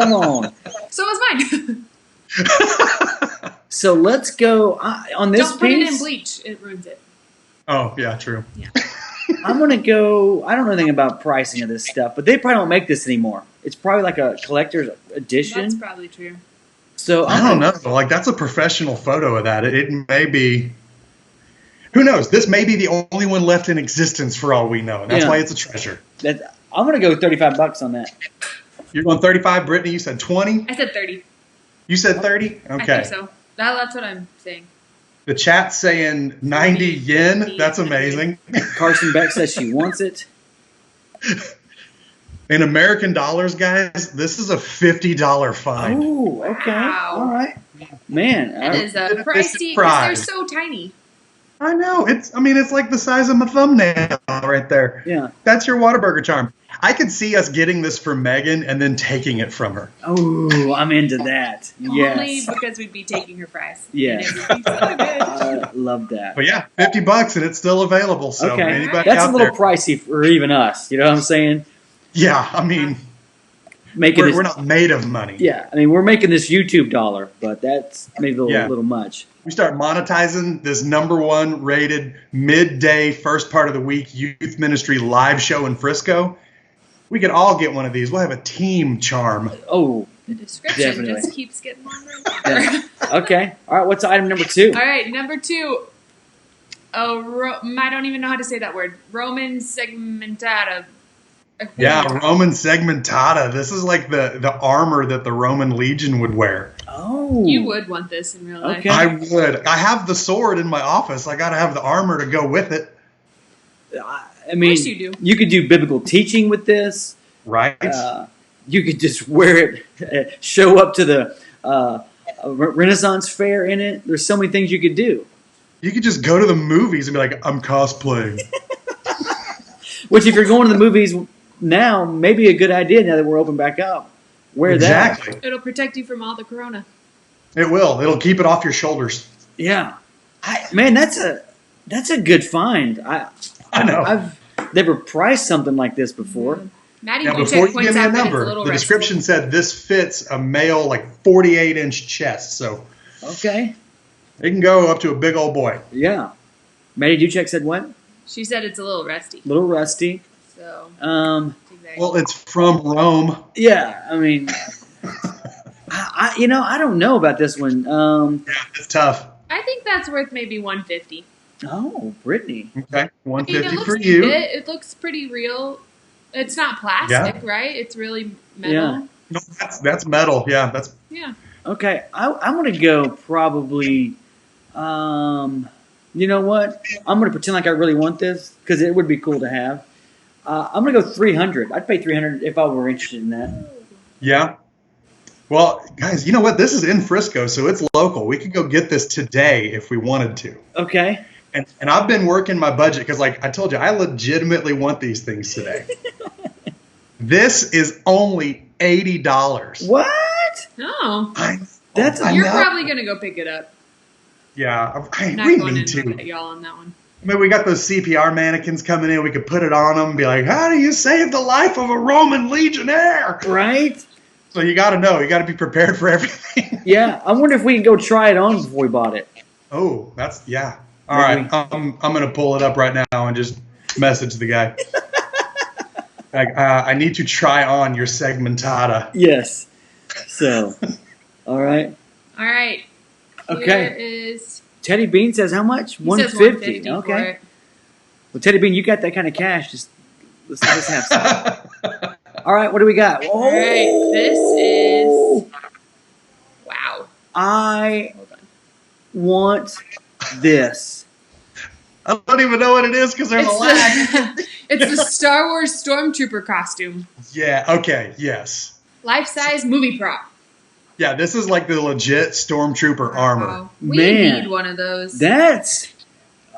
B: was mine.
A: So let's go on this
B: Don't put it in
A: piece.
B: bleach. It ruins it.
E: Oh, yeah, true.
B: Yeah.
A: I'm going to go, I don't know anything about pricing of this stuff, but they probably don't make this anymore. It's probably like a collector's edition.
B: That's probably true.
A: So
E: I don't know. Like, that's a professional photo of that. It may be. Who knows? This may be the only one left in existence for all we know. And that's why it's a treasure.
A: I'm going to go $35 on that.
E: You're going 35, Brittany? You said 20?
B: I said 30.
E: You said 30? Okay.
B: I think so. That's what I'm saying.
E: The chat's saying 90 yen. That's amazing.
A: Carson Beck says she wants it.
E: In American dollars, guys, this is a $50 fine.
A: Oh, okay.
B: Wow.
A: All right. Man.
B: That is
E: It's a
B: pricey because
E: prize.
B: they're so tiny.
E: I know. It's like the size of my thumbnail right there.
A: Yeah.
E: That's your Whataburger charm. I could see us getting this for Megan and then taking it from her.
A: Oh, I'm into that.
B: Only
A: Yes.
B: because we'd be taking her fries.
A: Yes.
B: And it would be so good.
A: I love that.
E: But yeah, $50 and it's still available. So
A: Okay.
E: anybody
A: That's
E: out
A: a little
E: there,
A: pricey for even us. You know what I'm saying?
E: yeah, I mean,
A: Making
E: we're not made of money.
A: Yeah, I mean, we're making this YouTube dollar, but that's maybe a little much.
E: We start monetizing this #1 rated midday first part of the week youth ministry live show in Frisco. We could all get one of these. We'll have a team charm.
A: Oh,
B: The description
A: Definitely.
B: just keeps getting longer.
A: yeah. Okay. All right, what's item number 2?
B: All right, number 2. I don't even know how to say that word. Roman segmentata.
E: Yeah, Roman segmentata. This is like the armor that the Roman legion would wear.
A: Oh.
B: You would want this in real life.
A: Okay.
E: I would. I have the sword in my office. I got to have the armor to go with it.
A: I mean,
B: Of course you do.
A: You could do biblical teaching with this.
E: Right?
A: You could just wear it, show up to the Renaissance fair in it. There's so many things you could do.
E: You could just go to the movies and be like, I'm cosplaying.
A: Which, if you're going to the movies now, maybe a good idea now that we're open back up. Wear
E: Exactly.
A: that.
B: It'll protect you from all the corona.
E: It will. It'll keep it off your shoulders.
A: Yeah. Man, that's a good find.
E: I know.
A: I've never priced something like this before.
B: Maddie
E: Now,
B: Duchek
E: before you
B: points
E: give me a
B: out that it's
E: number,
B: little
E: the
B: restful.
E: description said this fits a male 48-inch chest. So
A: Okay.
E: it can go up to a big old boy.
A: Yeah. Maddie Duchek said what?
B: She said it's a little rusty.
A: A little rusty.
B: So, exactly.
E: Well, it's from Rome.
A: Yeah. I mean, I don't know about this one.
E: Yeah, it's tough.
B: I think that's worth maybe $150.
A: Oh, Brittany.
E: Okay,
B: I mean, it
E: $150
B: looks
E: for you.
B: It looks pretty real. It's not plastic, right? It's really metal.
A: Yeah.
E: No, that's metal. Yeah, that's
B: Yeah.
A: Okay. I'm going to go probably. You know what? I'm going to pretend like I really want this because it would be cool to have. I'm going to go $300. I'd pay $300 if I were interested in that.
E: yeah. Well, guys, you know what? This is in Frisco, so it's local. We could go get this today if we wanted to.
A: Okay.
E: And I've been working my budget because, like I told you, I legitimately want these things today. This is only $80.
A: What?
B: No.
A: That's
E: I
B: You're
E: know.
B: probably going to go pick it up.
E: Yeah,
B: I'm not
E: we
B: going
E: need
B: in
E: to.
B: with y'all on that one.
E: I mean, we got those CPR mannequins coming in. We could put it on them and be like, how do you save the life of a Roman legionnaire?
A: Right?
E: So you got to know. You got to be prepared for everything.
A: Yeah. I wonder if we can go try it on before we bought it.
E: Oh, that's, yeah. All right. I'm going to pull it up right now and just message the guy. Like, I need to try on your segmentata.
A: Yes. So, all right.
B: All right.
A: Okay.
B: Here is.
A: Teddy Bean says how much?
B: He says
A: $150.
B: $150 for
A: Okay.
B: it.
A: Well, Teddy Bean, you got that kind of cash. Just let's have some. All right. What do we got? Oh,
B: All right. This is. Wow.
A: I
B: Hold on.
A: want this.
E: I don't even know what it is because there's a lag.
B: It's the Star Wars Stormtrooper costume.
E: Yeah, okay, yes.
B: Life-size movie prop.
E: Yeah, this is like the legit Stormtrooper armor.
B: Wow. We
A: Man.
B: need one of those.
A: That's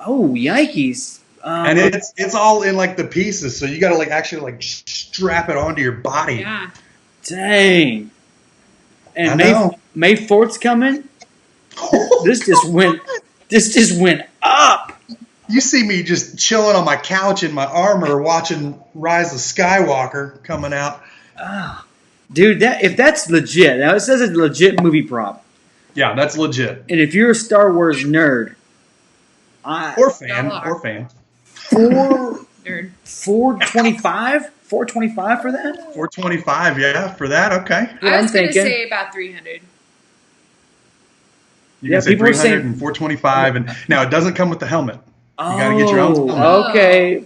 A: yikes.
E: And it's all in like the pieces, so you got to like actually like strap it onto your body.
B: Yeah.
A: Dang. And
E: I know.
A: May 4th's coming. This just went up.
E: You see me just chilling on my couch in my armor watching Rise of Skywalker coming out.
A: Dude, if that's legit, now it says it's a legit movie prop.
E: Yeah, that's legit.
A: And if you're a Star Wars nerd,
E: Or fan.
B: Nerd.
A: $425 for that?
E: $425, yeah, for that, okay.
B: I was going to say about 300.
E: You can say
A: people are
E: 300
A: saying-
E: and 425, and now it doesn't come with the helmet. You got to get your own helmet.
A: Okay.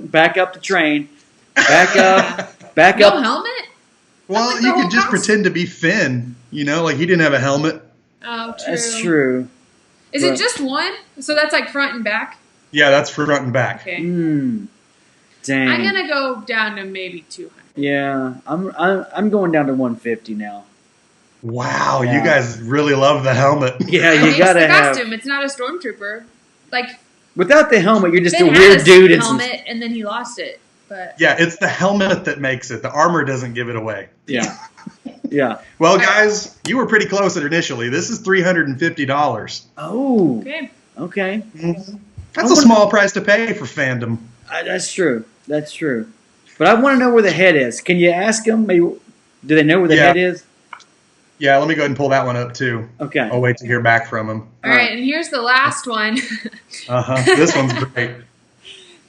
A: Back up the train. Back up. Back
B: No
A: up.
B: helmet?
E: Well,
B: like the
E: you
B: whole
E: could just
B: costume.
E: pretend to be Finn, like he didn't have a helmet.
B: Oh, true.
A: That's true.
B: Is it just one? So that's like front and back?
E: Yeah, that's front and back.
B: Okay.
A: Dang.
B: I'm going to go down to maybe 200.
A: Yeah, I'm going down to 150 now.
E: Wow,
A: Yeah.
E: you guys really love the helmet.
A: Yeah,
B: It
A: you
B: makes
A: gotta
B: the
A: have.
B: costume. It's not a stormtrooper. Like,
A: Without the helmet, you're just
B: Ben
A: a
B: had
A: weird dude. In
B: helmet, and then he lost it. But
E: Yeah, it's the helmet that makes it. The armor doesn't give it away.
A: Yeah. Yeah.
E: Well, guys, you were pretty close initially. This is $350.
A: Oh.
B: okay.
A: Okay.
E: That's a small price to pay for fandom.
A: That's true. That's true. But I want to know where the head is. Can you ask them? Maybe, do they know where the
E: Yeah.
A: head is?
E: Yeah, let me go ahead and pull that one up too.
A: Okay.
E: I'll wait to hear back from him.
B: All right, and here's the last one.
E: This one's great.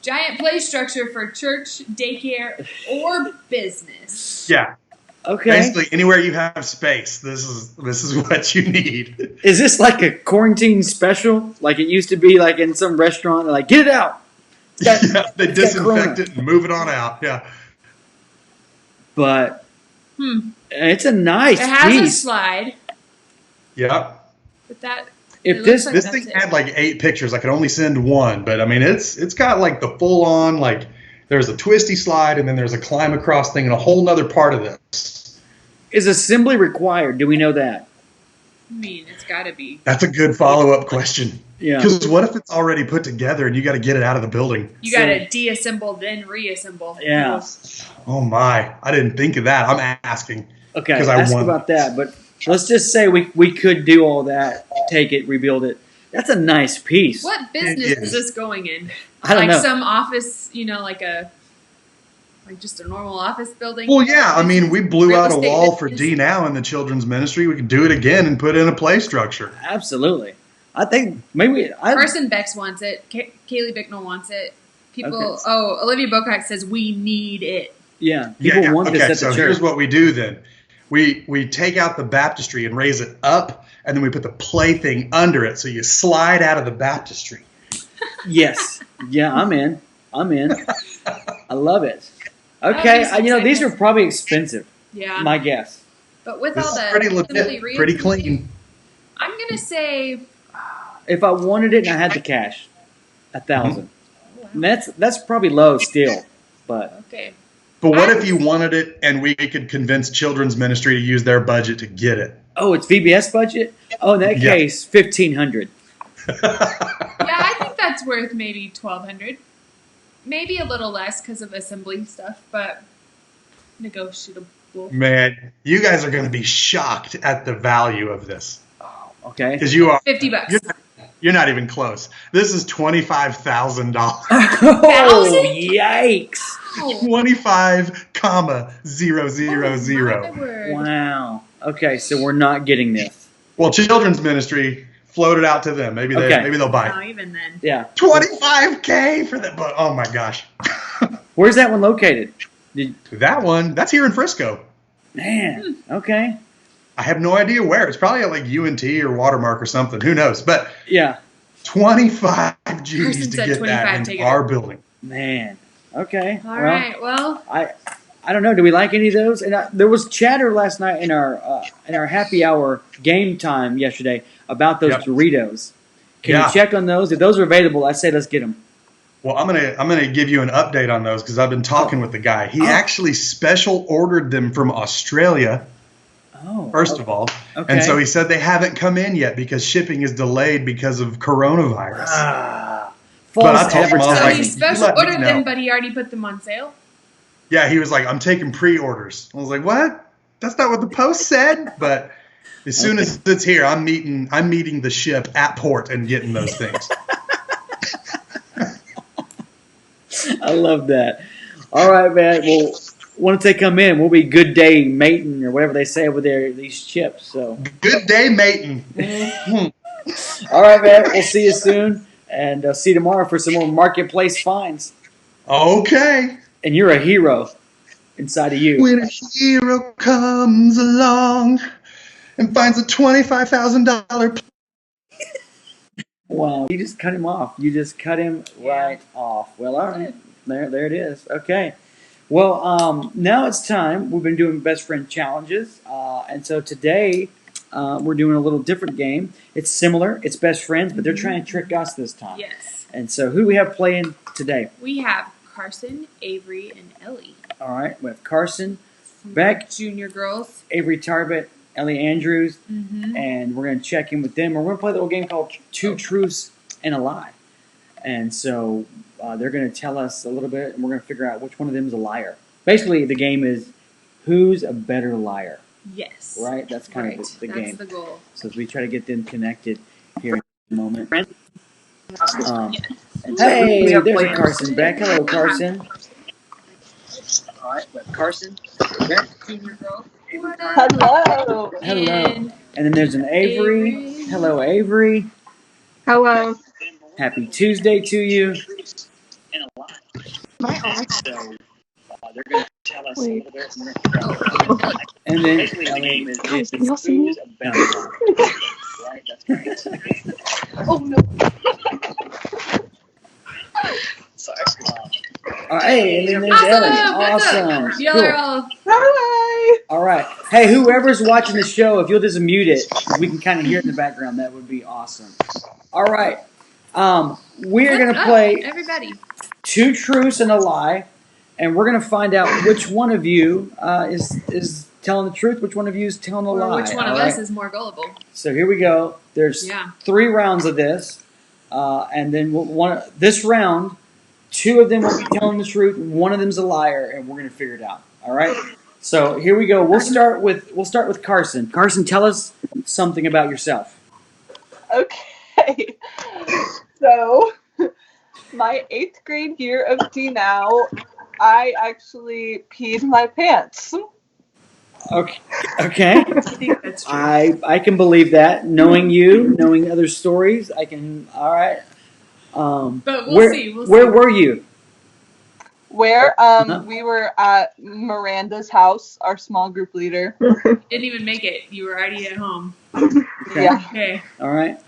B: Giant play structure for church, daycare, or business.
E: Yeah,
A: Okay.
E: basically anywhere you have space, this is what you need.
A: Is this like a quarantine special? Like it used to be like in some restaurant? They're like, get it out. It's got-
E: Yeah, they
A: it's got corona.
E: disinfect it and move it on out. Yeah.
A: But it's a nice
B: It has a
A: piece.
B: slide,
E: Yep.
B: but that
A: If
B: it
A: this-
B: looks like
E: This
B: that's
E: thing
B: it.
E: had like 8 pictures. I could only send one, but I mean it's got like the full on, like there's a twisty slide and then there's a climb across thing and a whole nother part of this.
A: Is assembly required? Do we know that?
B: I mean, it's got to be.
E: That's a good follow-up question.
A: Yeah.
E: Because what if it's already put together and you got to get it out of the building?
B: You got to deassemble, then reassemble.
A: Yeah.
E: Oh my, I didn't think of that. I'm asking.
A: Okay.
E: 'Cause I
A: Ask
E: won.
A: about that. But let's just say we could do all that, take it, rebuild it. That's a nice piece.
B: What business
E: It
B: is
E: is.
B: this going in?
A: I don't
B: like
A: know.
B: some office, like just a normal office building?
E: Well, yeah, I mean, we blew
B: Real
E: out a
B: estate
E: wall for
B: business?
E: D now in the children's ministry. We could do it again and put in a play structure.
A: Absolutely. I think maybe
B: Carson Bex wants it. Kaylee Bicknell wants it. People.
A: Okay.
B: Oh, Olivia Bocock says we need it.
A: yeah. People want this
E: Okay,
A: at
E: so
A: the
E: here's
A: church.
E: what we do then. We take out the baptistry and raise it up, and then we put the play thing under it, so you slide out of the baptistry.
A: Yes. Yeah, I'm in. I love it.
B: That
A: Okay.
B: makes sense,
A: These
B: I
A: are
B: guess.
A: probably expensive.
B: Yeah.
A: My guess.
B: But with
E: This
B: all
E: is
B: the
E: pretty
B: assembly
E: legit, pretty
B: reassembly,
E: clean.
B: I'm gonna say
A: If I wanted it and I had the cash, 1,000.
B: wow.
A: And that's probably low still, but
B: Okay.
E: But what if you wanted it and we could convince children's ministry to use their budget to get it?
A: oh, it's VBS budget. Oh, in that
E: Yeah.
A: case, 1,500.
B: Yeah, I think that's worth maybe 1,200. Maybe a little less because of assembly stuff, but negotiable.
E: Man, you guys are going to be shocked at the value of this
A: Okay.
E: because you are.
B: $50.
E: You're not even close. This is $25,000.
A: Oh, yikes!
B: Oh,
E: 25,000.
B: my word.
A: Wow. Okay, so we're not getting this.
E: Well, children's ministry floated out to them. Maybe
A: Okay.
E: maybe they'll buy
B: No,
E: it.
B: even then.
A: Yeah.
E: 25K for that. But oh my gosh,
A: Where's that one located?
E: that's here in Frisco.
A: Man. Okay.
E: I have no idea where. It's probably at like UNT or Watermark or something. Who knows? But
A: Yeah.
E: 25
B: Person
E: G's to
B: said
E: get
B: 25,
E: that
B: take
E: in
B: it.
E: our building.
A: Man. Okay.
B: All right. Well,
A: I don't know. Do we like any of those? And there was chatter last night in our happy hour game time yesterday about those
E: Yep.
A: Doritos. Can
E: Yeah.
A: you check on those? If those are available, I say let's get them.
E: Well, I'm gonna give you an update on those because I've been talking with the guy. He
A: Oh.
E: actually special ordered them from Australia,
A: Oh.
E: first of all,
A: Okay.
E: and so he said they haven't come in yet because shipping is delayed because of coronavirus.
A: False
E: But I told him, I was
B: so
E: like,
A: advertising.
B: he
E: you
B: special
E: let me
B: ordered
E: know.
B: them, but he already put them on sale.
E: Yeah, he was like, I'm taking pre-orders. I was like, what? That's not what the post said. But as soon as it's here, I'm meeting the ship at port and getting those things.
A: I love that. All right, man. Well, once they come in, we'll be good day mating or whatever they say over there. These chips. So
E: Good day, mating.
A: all right, man. We'll see you soon, and see you tomorrow for some more marketplace finds.
E: Okay.
A: And you're a hero inside of you.
E: When a hero comes along and finds a $25,000.
A: Wow, you just cut him off. You just cut him right off. Well, all right. There it is. Okay. Well, now it's time. We've been doing best friend challenges, and so today we're doing a little different game. It's similar. It's best friends, but they're trying to trick us this time.
B: Yes.
A: And so, who do we have playing today?
B: We have Carson, Avery, and Ellie.
A: All right, we have Carson, Beck,
B: Junior girls.
A: Avery Tarbett, Ellie Andrews,
B: Mm-hmm.
A: and we're going to check in with them. We're going to play a little game called Two Truths and a Lie. And so they're going to tell us a little bit, and we're going to figure out which one of them is a liar. Basically, the game is who's a better liar,
B: Yes.
A: right? That's kind of the game.
B: That's the goal.
A: So as we try to get them connected here in a moment.
B: And
A: Hey, there's Carson Beck. Hello, Carson. All right, we have Carson, Beck,
B: Junior girls.
F: Hello.
A: hello. And then there's an Avery.
B: Avery.
A: Hello, Avery.
F: Hello.
A: Happy Tuesday to you.
F: My arm.
A: They're going to tell us
F: Wait.
A: a little bit. And then Ellie is
F: Guys, can y'all see me?
A: a better liar. Right? That's great.
F: Oh no.
A: Sorry. All right, hey, and then there's Ellie. Awesome.
B: Y'all
A: Cool.
B: are all.
F: Hi.
A: All right. Hey, whoever's watching the show, if you'll just mute it, we can kind of hear it in the background. That would be awesome. All right. We're going to play
B: Everybody.
A: Two Truths and a Lie, and we're going to find out which one of you is telling the truth, which one of you is telling a
B: Or
A: lie.
B: which one
A: all
B: of
A: right?
B: us is more gullible.
A: So here we go. There's 3 rounds of this, and then this round, 2 of them will be telling the truth, one of them's a liar, and we're going to figure it out. All right. So here we go. We'll start with Carson. Carson, tell us something about yourself.
F: Okay. So, my 8th grade year of D now, I actually peed my pants.
A: Okay.
B: I think that's true.
A: I can believe that. Knowing you, knowing other stories, I can. All right.
B: But we'll see.
A: Where were you?
F: Where we were at Miranda's house, our small group leader.
B: Didn't even make it. You were already at home.
A: Okay.
F: Yeah.
B: Okay.
A: All right.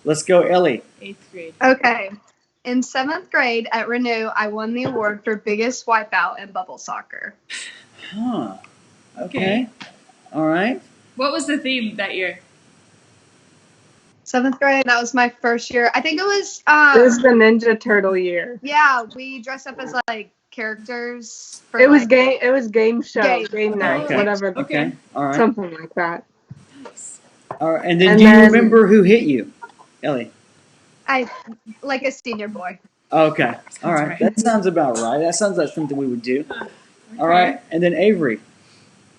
A: Let's go, Ellie.
B: 8th grade.
G: Okay. In 7th grade at Renew, I won the award for biggest wipeout in bubble soccer.
A: Huh. Okay. All right.
B: What was the theme that year?
G: 7th grade, that was my first year. I think it was
H: It was the Ninja Turtle year.
G: yeah, we dressed up as like characters for
H: It was
G: like,
H: game show,
G: Game.
H: night,
A: Okay.
H: whatever.
A: Okay. All right.
H: Something like that.
A: All right. And then,
H: And
A: do you
H: then-
A: remember who hit you, Ellie?
G: like a senior boy.
A: Okay. All right.
B: right.
A: That sounds about right. That sounds like something we would do. All right. And then Avery.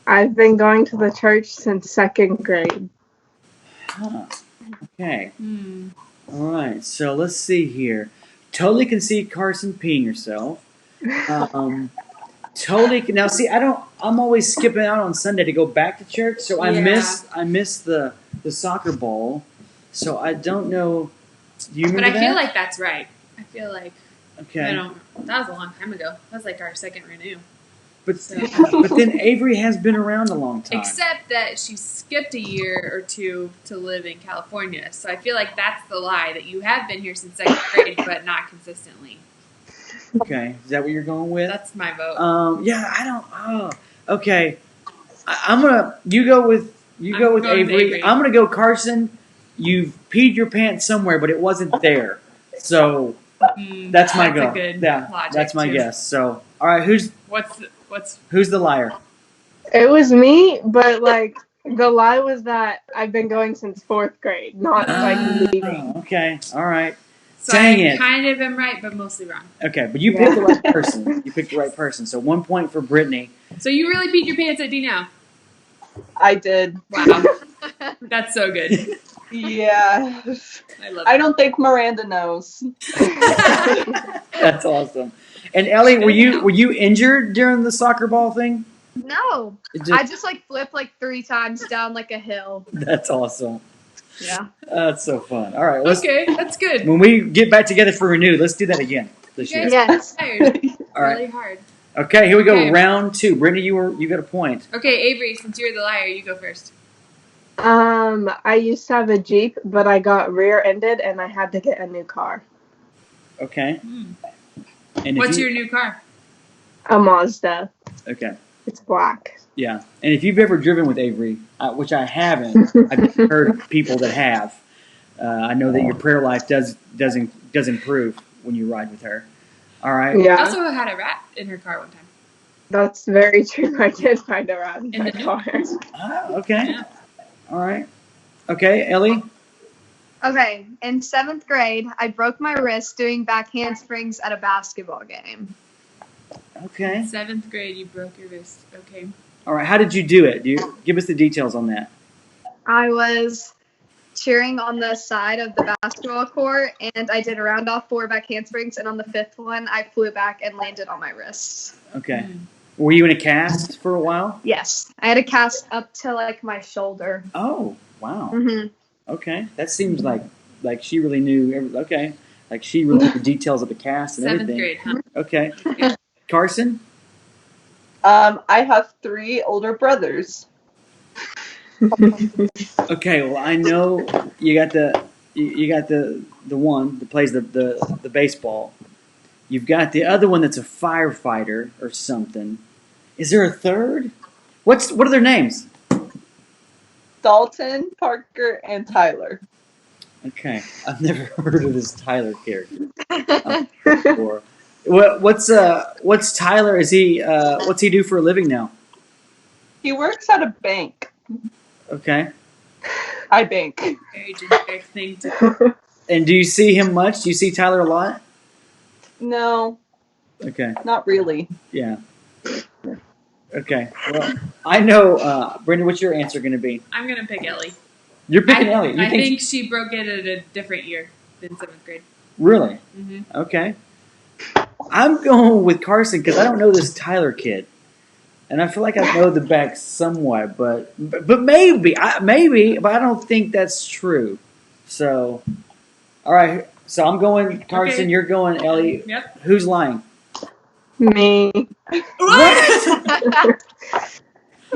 H: I've been going to the church since 2nd grade.
A: Huh. Okay.
B: Hmm.
A: All right. So let's see here. Totally can see Carson peeing herself. Totally. Now, see, I'm always skipping out on Sunday to go back to church, so I
B: Yeah.
A: missed the soccer bowl. So I don't know. Do you
B: But
A: remember
B: I feel
A: that?
B: like that's right. I feel like
A: Okay.
B: that was a long time ago. That was like our second Renew.
A: But
B: So.
A: but then Avery has been around a long time.
B: Except that she skipped a year or 2 to live in California. So I feel like that's the lie, that you have been here since 2nd grade, but not consistently.
A: Okay. Is that what you're going with?
B: That's my vote.
A: Yeah. I don't. Oh. Okay. I'm gonna. You go with
B: I'm
A: Avery.
B: going with Avery.
A: I'm gonna go Carson. You've peed your pants somewhere, but it wasn't there. So that's my go.
B: A good
A: Yeah,
B: logic,
A: that's my
B: too.
A: guess. So, all right, who's
B: What's
A: the liar?
H: It was me, but like the lie was that I've been going since 4th grade, not like leaving.
A: Okay, all right.
B: so
A: Dang
B: I
A: it.
B: kind of am right, but mostly wrong.
A: Okay, but you picked the right person. You picked the right person. So 1 point for Brittany.
B: So you really peed your pants at D now?
F: I did.
B: Wow. That's so good.
F: Yeah.
B: I love
F: I don't think Miranda knows.
A: That's awesome. And Ellie, were you injured during the soccer ball thing?
G: No, I just like flipped like 3 times down like a hill.
A: That's awesome.
G: Yeah.
A: That's so fun. All right,
B: Okay, that's good.
A: when we get back together for Renew, let's do that again this
B: You
A: year.
B: guys
G: Yes.
B: tired
A: All right.
B: really hard.
A: Okay, here we go.
B: Okay.
A: Round 2. Brittany, you got a point.
B: Okay, Avery, since you're the liar, you go first.
H: I used to have a Jeep, but I got rear-ended and I had to get a new car.
A: Okay. And
B: What's your new car?
H: A Mazda.
A: Okay.
H: It's black.
A: Yeah. And if you've ever driven with Avery, which I haven't, I've heard people that have. I know that your prayer life does improve when you ride with her. All right.
H: Yeah.
B: I also had a rat in her car one time.
H: That's very true. I did find a rat in
B: In
H: my
B: the
H: car.
A: Okay.
B: Yeah.
A: All right. Okay, Ellie.
G: Okay, in 7th grade, I broke my wrist doing back handsprings at a basketball game.
A: Okay.
B: 7th grade, you broke your wrist. Okay.
A: All right. How did you do it? Give us the details on that?
G: I was cheering on the side of the basketball court, and I did a round off 4 back handsprings, and on the 5th one, I flew back and landed on my wrist.
A: Okay. Were you in a cast for a while?
G: Yes, I had a cast up to like my shoulder.
A: Oh, wow.
G: Mm-hmm.
A: Okay. That seems like she really knew. Okay. Like she really knew the details of the cast and
B: 7th
A: everything.
B: grade, huh?
A: Okay. Carson?
F: I have 3 older brothers.
A: Okay, well I know you got the one that plays the baseball. You've got the other one that's a firefighter or something. Is there a third? What are their names?
F: Dalton, Parker, and Tyler.
A: Okay, I've never heard of this Tyler character before. What's Tyler? Is he what's he do for a living now?
F: He works at a bank.
A: Okay.
F: I bank.
B: Very generic thing to.
A: And do you see him much? Do you see Tyler a lot?
F: No,
A: Okay.
F: not really.
A: Yeah. Okay. Well, I know, Brenda, what's your answer going to be?
B: I'm going to pick Ellie.
A: You're picking Ellie. You
B: I think she broke it at a different year than 7th grade.
A: Really?
B: Mm-hmm.
A: Okay. I'm going with Carson because I don't know this Tyler kid. And I feel like I know the back somewhat, but maybe, but I don't think that's true. So, all right. So I'm going Carson.
B: Okay.
A: You're going Ellie.
B: Yep.
A: Who's lying?
H: Me.
A: What?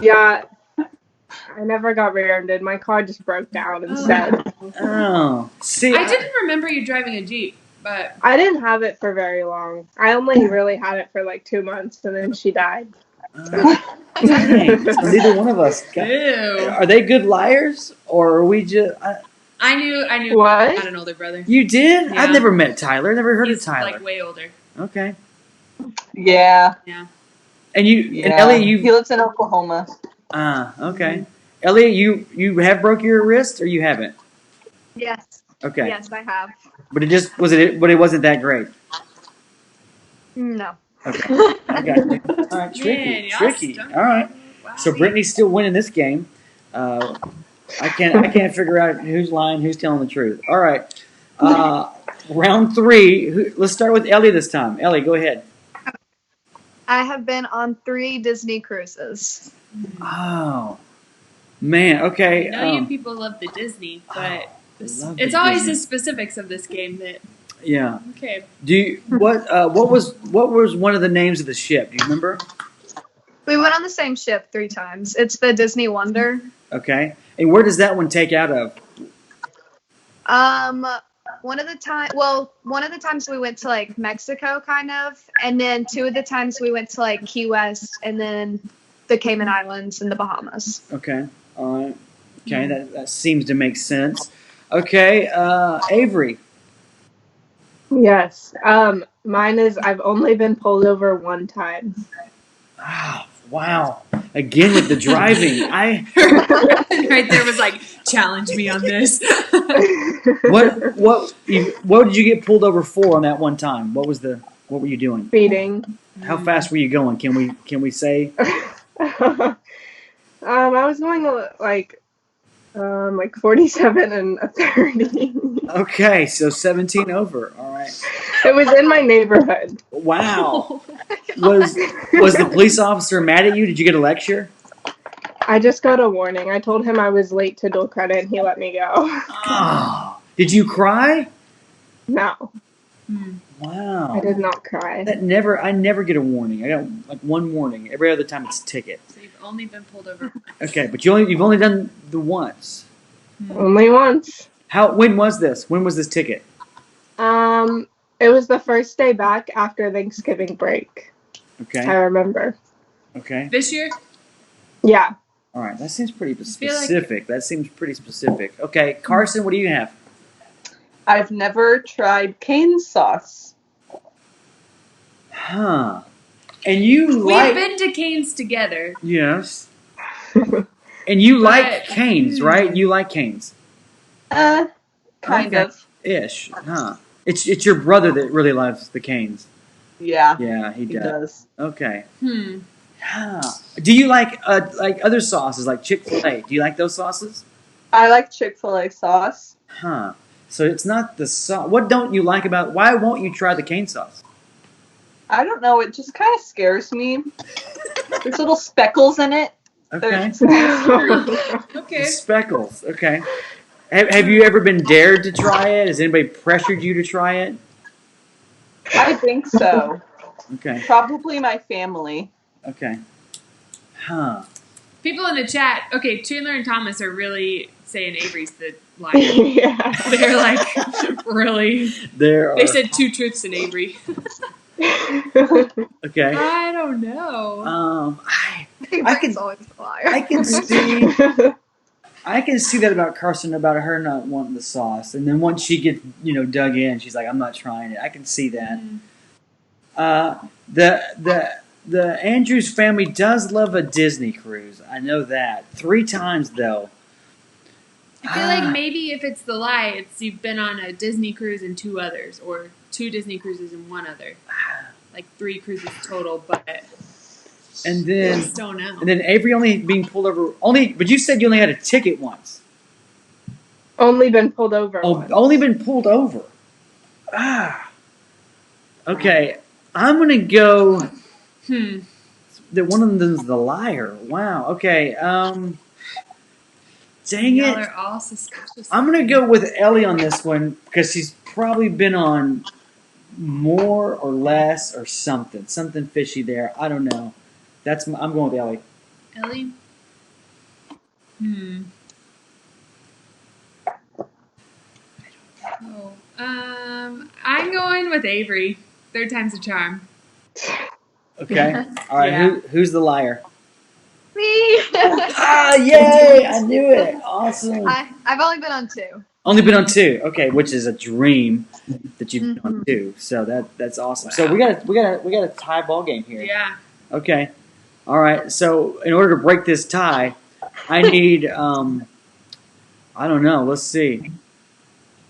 H: Yeah. I never got rear-ended. My car just broke down instead.
A: Oh, see,
B: I didn't remember you driving a Jeep, but
H: I didn't have it for very long. I only really had it for like 2 months, and then she died.
A: Dang. So neither one of us.
B: ew.
A: Are they good liars, or are we just?
B: I knew
H: What?
B: I had an older brother.
A: You did?
B: Yeah.
A: I've never met Tyler. Never heard
B: He's
A: of Tyler.
B: like way older.
A: Okay.
F: Yeah.
B: Yeah.
A: And you and Ellie,
F: He lives in Oklahoma.
A: Okay. Ellie, you have broke your wrist, or you haven't?
G: Yes.
A: Okay.
G: Yes, I have.
A: But it wasn't that great.
G: No.
A: Okay. I got you. All right.
B: Man, y'all
A: Tricky.
B: stunk.
A: All right.
B: Wow.
A: So Brittany's still winning this game. I can't figure out who's lying, who's telling the truth. All right. Round 3. Let's start with Ellie this time. Ellie, go ahead.
G: I have been on 3 Disney cruises.
A: Oh, man. Okay.
B: I know you people love the Disney, but
A: love the
B: it's always
A: Disney.
B: the specifics of this game that.
A: Yeah.
B: Okay.
A: What was one of the names of the ship? Do you remember?
G: We went on the same ship 3 times. It's the Disney Wonder.
A: Okay. And where does that one take out of?
G: One of the times we went to like Mexico kind of, and then 2 of the times we went to like Key West and then the Cayman Islands and the Bahamas.
A: Okay. All right. Okay, that seems to make sense. Okay, Avery.
H: Yes. Mine is I've only been pulled over 1 time.
A: Oh, wow. Again with the driving.
B: Right there was like, challenge me on this.
A: What did you get pulled over for on that one time? What were you doing?
H: Speeding.
A: How fast were you going? Can we say?
H: I was going like 47 and a 30.
A: Okay, so 17 over. All right.
H: It was in my neighborhood.
A: Wow. Was the police officer mad at you? Did you get a lecture?
H: I just got a warning. I told him I was late to dual credit and he let me go.
A: Oh. Did you cry?
H: No,
A: Wow.
H: I did not cry.
A: I never get a warning. I got like one warning. Every other time it's a ticket.
B: So you've only been pulled over once.
A: Okay, but you've only done the once.
H: Only once.
A: When was this? When was this ticket?
H: It was the first day back after Thanksgiving break.
A: Okay.
H: I remember.
A: Okay.
B: This year?
H: Yeah.
A: All right. That seems pretty
B: feel like-
A: specific. That seems pretty specific. Okay, Carson, what do you have?
F: I've never tried cane sauce.
A: Huh. And you
B: We've been to Cane's together.
A: Yes. And you like
B: But-
A: canes, right? You like canes.
F: Kind
A: Okay.
F: of.
A: Ish. Huh. It's your brother that really loves the canes.
F: Yeah,
A: Yeah, he
F: he
A: does.
F: does.
A: Okay. Huh. Do you like other sauces like Chick-fil-A? Do you like those sauces?
F: I like Chick-fil-A sauce.
A: Huh. So it's not the sauce. What don't you like about? Why won't you try the cane sauce?
F: I don't know, it just kind of scares me. There's little speckles in it.
A: Okay.
B: Okay.
A: Speckles. Okay. Have you ever been dared to try it? Has anybody pressured you to try it?
F: I think so.
A: Okay.
F: Probably my family.
A: Okay. Huh.
B: People in the chat, okay, Chandler and Thomas are really saying Avery's the liar.
H: Yeah.
B: They're like, really? They said 2 truths in Avery.
A: Okay.
B: I don't know.
A: I can
G: always a liar.
A: I can see that about Carson, about her not wanting the sauce, and then once she gets dug in, she's like, I'm not trying it. I can see that. The Andrews family does love a Disney cruise. I know that. 3 times though.
B: I feel like maybe if it's the lie, it's you've been on a Disney cruise and 2 others, or 2 Disney cruises and 1 other. Like 3 cruises total, but
A: And
B: I
A: then
B: just don't know.
A: and then Avery only being pulled over but you said you only had a ticket once.
H: Only been pulled over.
A: Oh,
H: once.
A: only been pulled over. Okay, I'm gonna go that one of them is the liar. Wow. Okay. Dang
B: Y'all
A: it.
B: are all suspicious.
A: I'm gonna go with Ellie on this one because she's probably been on more or less or something fishy there. I don't know. I'm going with Ellie.
B: Ellie? Oh, I'm going with Avery. 3rd time's a charm.
A: Okay. All right.
B: Yeah.
A: Who's the liar?
G: Me.
A: Yay! I knew it. Awesome.
G: I've only been on 2.
A: Only been on 2. Okay, which is a dream that you've been on 2. So that's awesome. So we got a tie ball game here.
B: Yeah.
A: Okay. All right. So in order to break this tie, I need I don't know. Let's see.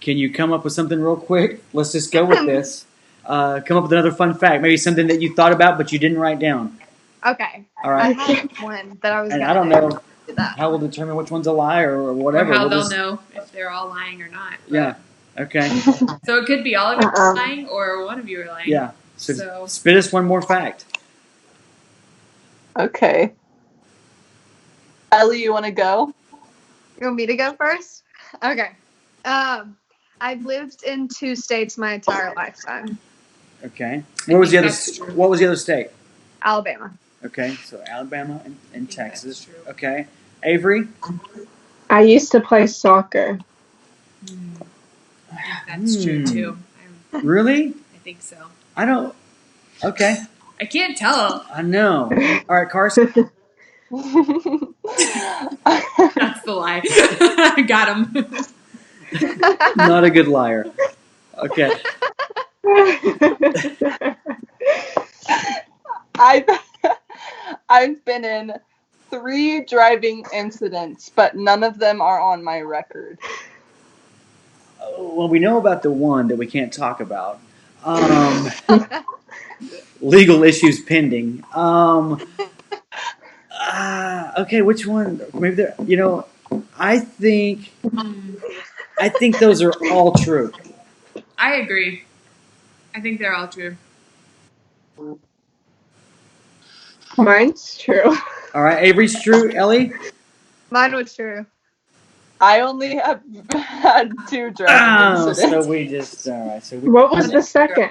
A: Can you come up with something real quick? Let's just go with this. Come up with another fun fact. Maybe something that you thought about but you didn't write down.
G: Okay.
A: All right.
G: I had one that I was.
A: And
G: gonna
A: I don't know
G: do that.
A: how we'll determine which one's a lie or whatever.
B: Or how
A: We'll
B: they'll
A: just-
B: know if they're all lying or not. But-
A: Yeah. Okay.
B: So it could be all of you are lying or one of you are lying.
A: Yeah.
B: So-
A: So spit us one more fact.
F: Okay. Ellie, you want to go?
G: You want me to go first? Okay. I've lived in 2 states my entire lifetime.
A: Okay. What was the
B: think
A: other?
B: that's true.
A: What was the other state?
G: Alabama.
A: Okay. So Alabama and
B: think
A: Texas.
B: that's true.
A: Okay. Avery.
H: I used to play soccer.
B: I think that's true too.
A: Really?
B: I think so.
A: I don't. Okay.
B: I can't tell.
A: I know. All right, Carson.
B: That's the lie. Got him.
A: Not a good liar. Okay.
F: I've been in 3 driving incidents, but none of them are on my record.
A: Well, we know about the one that we can't talk about. Legal issues pending. Okay, which one? Maybe there. I think those are all true.
B: I agree. I think they're all true.
H: Mine's true.
A: All right, Avery's true. Ellie?
G: Mine was true.
F: I only have had 2 driving
A: So
F: incidents.
A: we just, all right. So we,
H: What was the second?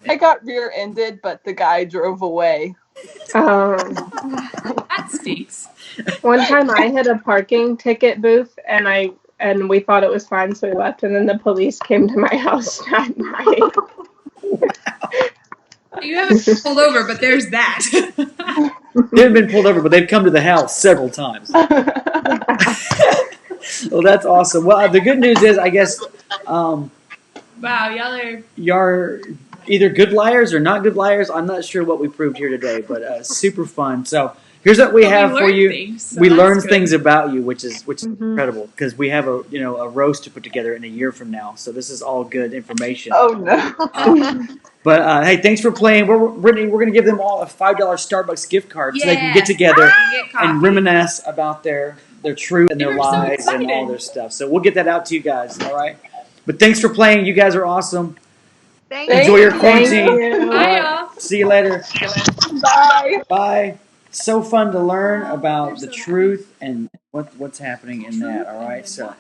F: I got rear-ended, but the guy drove away.
B: That stinks.
H: One time I hit a parking ticket booth and we thought it was fine, so we left, and then the police came to my house that night.
B: You haven't been pulled over, but there's that.
A: they haven't been pulled over, but they've come to the house several times. Well, that's awesome. Well, the good news is, I guess,
B: Wow, y'all
A: you're either good liars or not good liars. I'm not sure what we proved here today, but super fun. So here's what we have for you. We learned things about you, which is incredible, because we have a roast to put together in a year from now. So this is all good information.
F: Oh no.
A: But hey, thanks for playing. Brittany, we're going to give them all a $5 Starbucks gift card so they can get together and reminisce about their truth and their lies and all their stuff. So we'll get that out to you guys, all right? But thanks for playing. You guys are awesome. Enjoy your quarantine.
B: Bye, y'all.
A: See you later.
F: Bye.
A: Bye. So fun to learn about the truth and what's happening in that, all right? So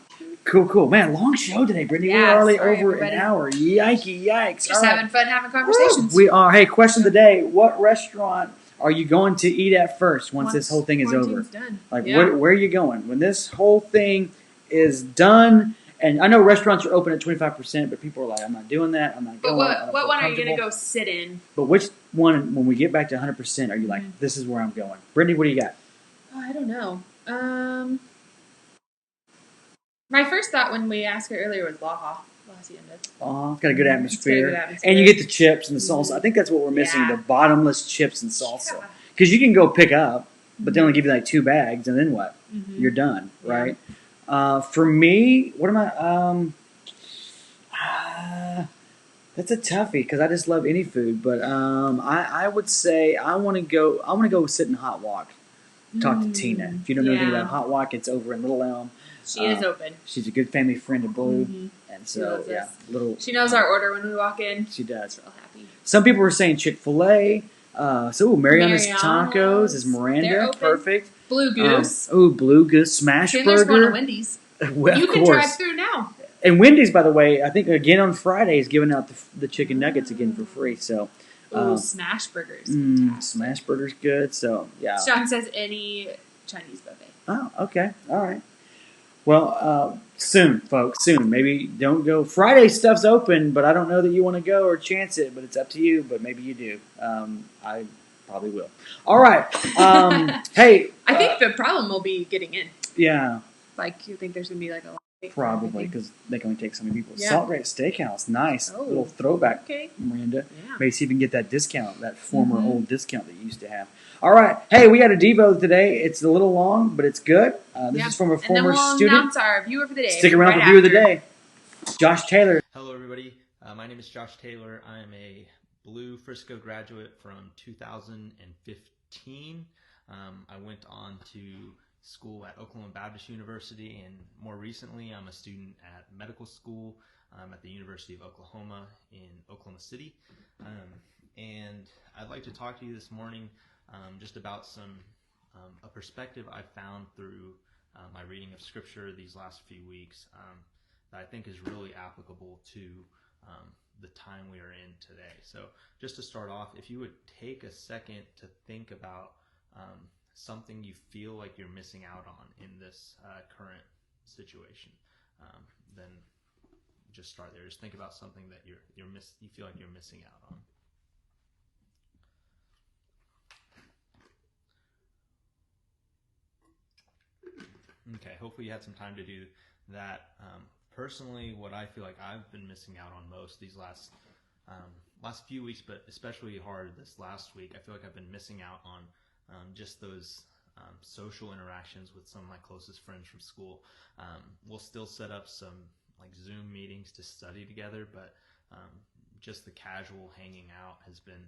A: cool. Man, long show today, Brittany.
B: Yeah,
A: we're already
B: sorry,
A: over
B: everybody.
A: an hour. Yikes.
B: Just having fun having conversations.
A: We are. Hey, question of the day. What restaurant are you going to eat at first once this whole thing is over?
B: Done.
A: Like, where are you going? When this whole thing is done, and I know restaurants are open at 25%, but people are like, I'm not doing that. I'm not going.
B: But what one are you going to go sit in?
A: But which one, when we get back to 100%, are you like, this is where I'm going? Brittany, what do you got?
B: Oh, I don't know. My first thought when we asked her earlier was La Hacienda.
A: It's got a good atmosphere. And you get the chips and the salsa. I think that's what we're missing, the bottomless chips and salsa. Because you can go pick up, but they only give you like 2 bags, and then what? You're done, right? For me, what am I? That's a toughie because I just love any food. But I would say I want to go sit in Hot Walk. Talk to Tina. If you don't know anything about Hot Walk, it's over in Little Elm.
B: She is open.
A: She's a good family friend of Blue, and so
B: She knows our order when we walk in.
A: She does.
B: Real happy.
A: Some people were saying Chick-fil-A. Mariana's Tacos is Miranda. Perfect.
B: Blue Goose.
A: Blue Goose Smash
B: Then
A: Burger.
B: there's one at Wendy's.
A: Well,
B: you can drive through now.
A: And Wendy's, by the way, I think again on Friday is giving out the chicken nuggets again for free. So,
B: Smash Burgers.
A: Smash Burger's good. So yeah.
B: Sean says any Chinese buffet.
A: Oh, okay, all right. Well, soon, folks. Soon. Maybe don't go. Friday stuff's open, but I don't know that you want to go or chance it. But it's up to you. But maybe you do. I probably will. All right. Hey.
B: I think the problem will be getting in.
A: Yeah.
B: Like, you think there's going to be like a lot of
A: probably, because they can only take so many people.
B: Yeah.
A: Salt Ray Steakhouse. Nice.
B: Oh.
A: Little throwback,
B: Okay.
A: Miranda.
B: Yeah.
A: Maybe see if we can get that discount, that former old discount that you used to have. All right. Hey, we got a Devo today. It's a little long, but it's good. This is from a former
B: and then we'll
A: student.
B: Announce our viewer for the day.
A: Stick around for viewer of the day. Josh Taylor.
I: Hello, everybody. My name is Josh Taylor. I am a Blue Frisco graduate from 2015. I went on to school at Oklahoma Baptist University, and more recently I'm a student at medical school at the University of Oklahoma in Oklahoma City. And I'd like to talk to you this morning just about a perspective I found through my reading of Scripture these last few weeks that I think is really applicable to the time we are in today. So just to start off, if you would take a second to think about something you feel like you're missing out on in this current situation, then just start there. Just think about something that you feel like you're missing out on. Okay, hopefully you had some time to do that. Personally, what I feel like I've been missing out on most these last few weeks, but especially hard this last week, I feel like I've been missing out on just those social interactions with some of my closest friends from school. We'll still set up some like Zoom meetings to study together, but just the casual hanging out has been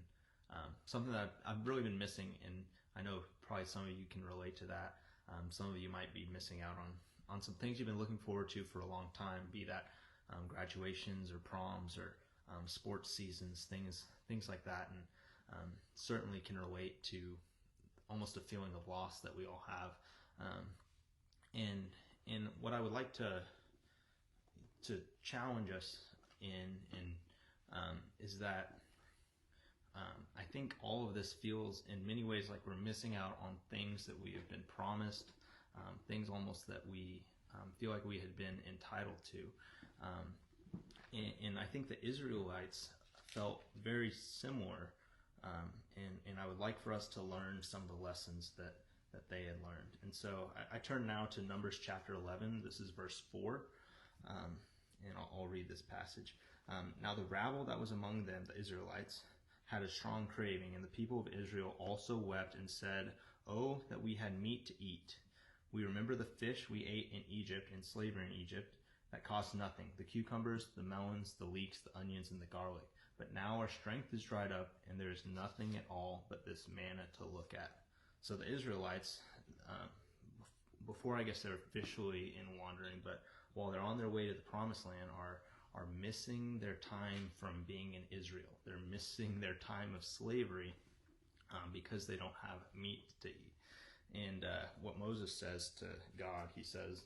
I: something that I've really been missing, and I know probably some of you can relate to that. Some of you might be missing out on some things you've been looking forward to for a long time, be that graduations or proms or sports seasons, things like that, and certainly can relate to almost a feeling of loss that we all have. And what I would like to challenge us in is that I think all of this feels in many ways like we're missing out on things that we have been promised, things almost that we feel like we had been entitled to. And I think the Israelites felt very similar, and I would like for us to learn some of the lessons that they had learned. And so I turn now to Numbers chapter 11. This is verse 4, and I'll read this passage. Now the rabble that was among them, the Israelites, had a strong craving, and the people of Israel also wept and said, "Oh, that we had meat to eat. We remember the fish we ate in Egypt, in slavery in Egypt, that cost nothing, the cucumbers, the melons, the leeks, the onions, and the garlic. But now our strength is dried up, and there is nothing at all but this manna to look at." So the Israelites, before I guess they're officially in wandering, but while they're on their way to the promised land, are missing their time from being in Israel. They're missing their time of slavery because they don't have meat to eat. And what Moses says to God, he says,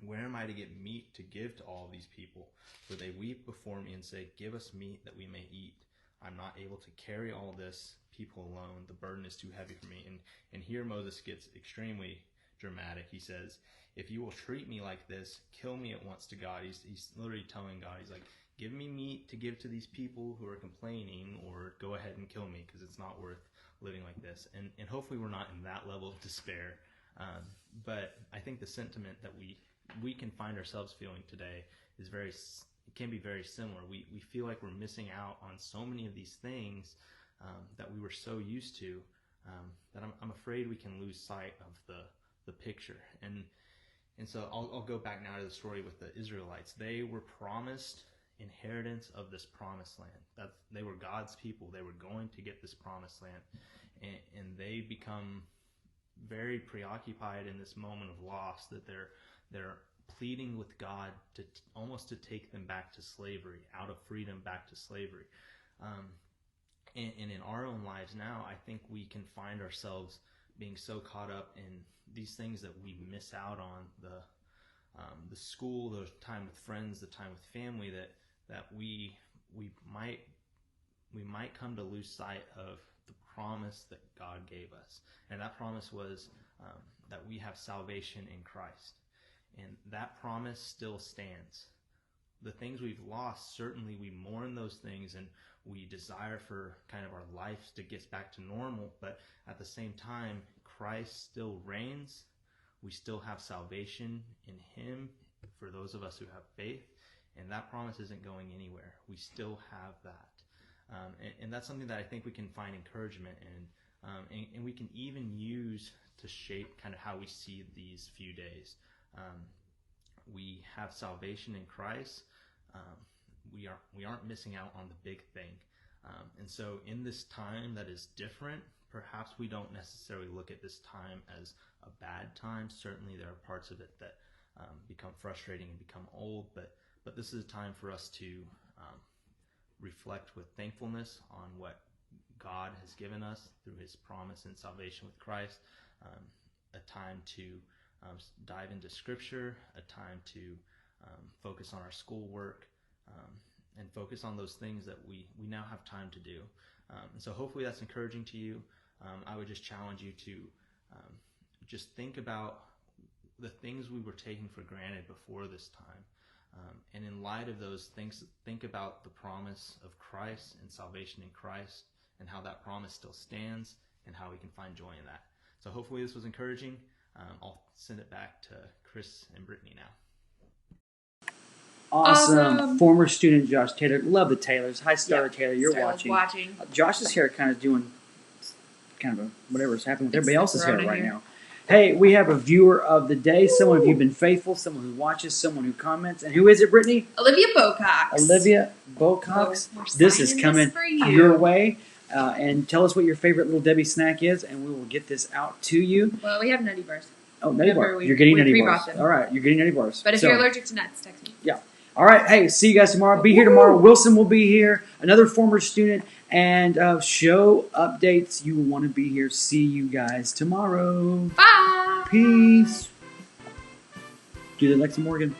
I: "Where am I to get meat to give to all these people? For they weep before me and say, 'Give us meat that we may eat.' I'm not able to carry all this people alone. The burden is too heavy for me." And here Moses gets extremely dramatic. He says, "If you will treat me like this, kill me at once," to God. He's literally telling God, he's like, "Give me meat to give to these people who are complaining, or go ahead and kill me, because it's not worth living like this." And hopefully we're not in that level of despair. But I think the sentiment that we can find ourselves feeling today is it can be very similar. We feel like we're missing out on so many of these things that we were so used to, that I'm afraid we can lose sight of the picture. And so I'll go back now to the story with the Israelites. They were promised inheritance of this promised land. They were God's people. They were going to get this promised land, and they become very preoccupied in this moment of loss, that they're pleading with God to almost to take them back to slavery, out of freedom back to slavery. And in our own lives now, I think we can find ourselves being so caught up in these things that we miss out on, the school, the time with friends, the time with family, that we might come to lose sight of the promise that God gave us. And that promise was that we have salvation in Christ. And that promise still stands. The things we've lost, certainly we mourn those things, and we desire for kind of our life to get back to normal. But at the same time, Christ still reigns. We still have salvation in Him for those of us who have faith. And that promise isn't going anywhere. We still have that. And that's something that I think we can find encouragement in. And we can even use to shape kind of how we see these few days. We have salvation in Christ. We aren't missing out on the big thing. And so in this time that is different, perhaps we don't necessarily look at this time as a bad time. Certainly there are parts of it that become frustrating and become old, but this is a time for us to reflect with thankfulness on what God has given us through His promise and salvation with Christ, a time to dive into Scripture, a time to focus on our schoolwork, and focus on those things that we now have time to do. And so hopefully that's encouraging to you. I would just challenge you to just think about the things we were taking for granted before this time. And in light of those things, think about the promise of Christ and salvation in Christ, and how that promise still stands, and how we can find joy in that. So hopefully this was encouraging. I'll send it back to Chris and Brittany now.
A: Awesome. Former student Josh Taylor. Love the Taylors. Hi, Star Taylor. You're
B: Star's watching.
A: Josh's hair kind of doing kind of whatever's happening with everybody else's hair right now. Hey, we have a viewer of the day, someone who's been faithful, someone who watches, someone who comments. And who is it, Brittany?
B: Olivia Bocox.
A: Olivia Bocox. This is coming your way. And tell us what your favorite Little Debbie snack is, and we will get this out to you.
B: Well, we have Nutty Bars.
A: Oh, Nutty Bars. You're getting Nutty Bars.
B: Them.
A: All right, you're getting Nutty Bars.
B: But if you're allergic to nuts, text me.
A: Yeah. All right. Hey, see you guys tomorrow. Be here tomorrow. Wilson will be here. Another former student. And show updates. You will want to be here. See you guys tomorrow.
B: Bye.
A: Peace. Do the Lexi Morgan.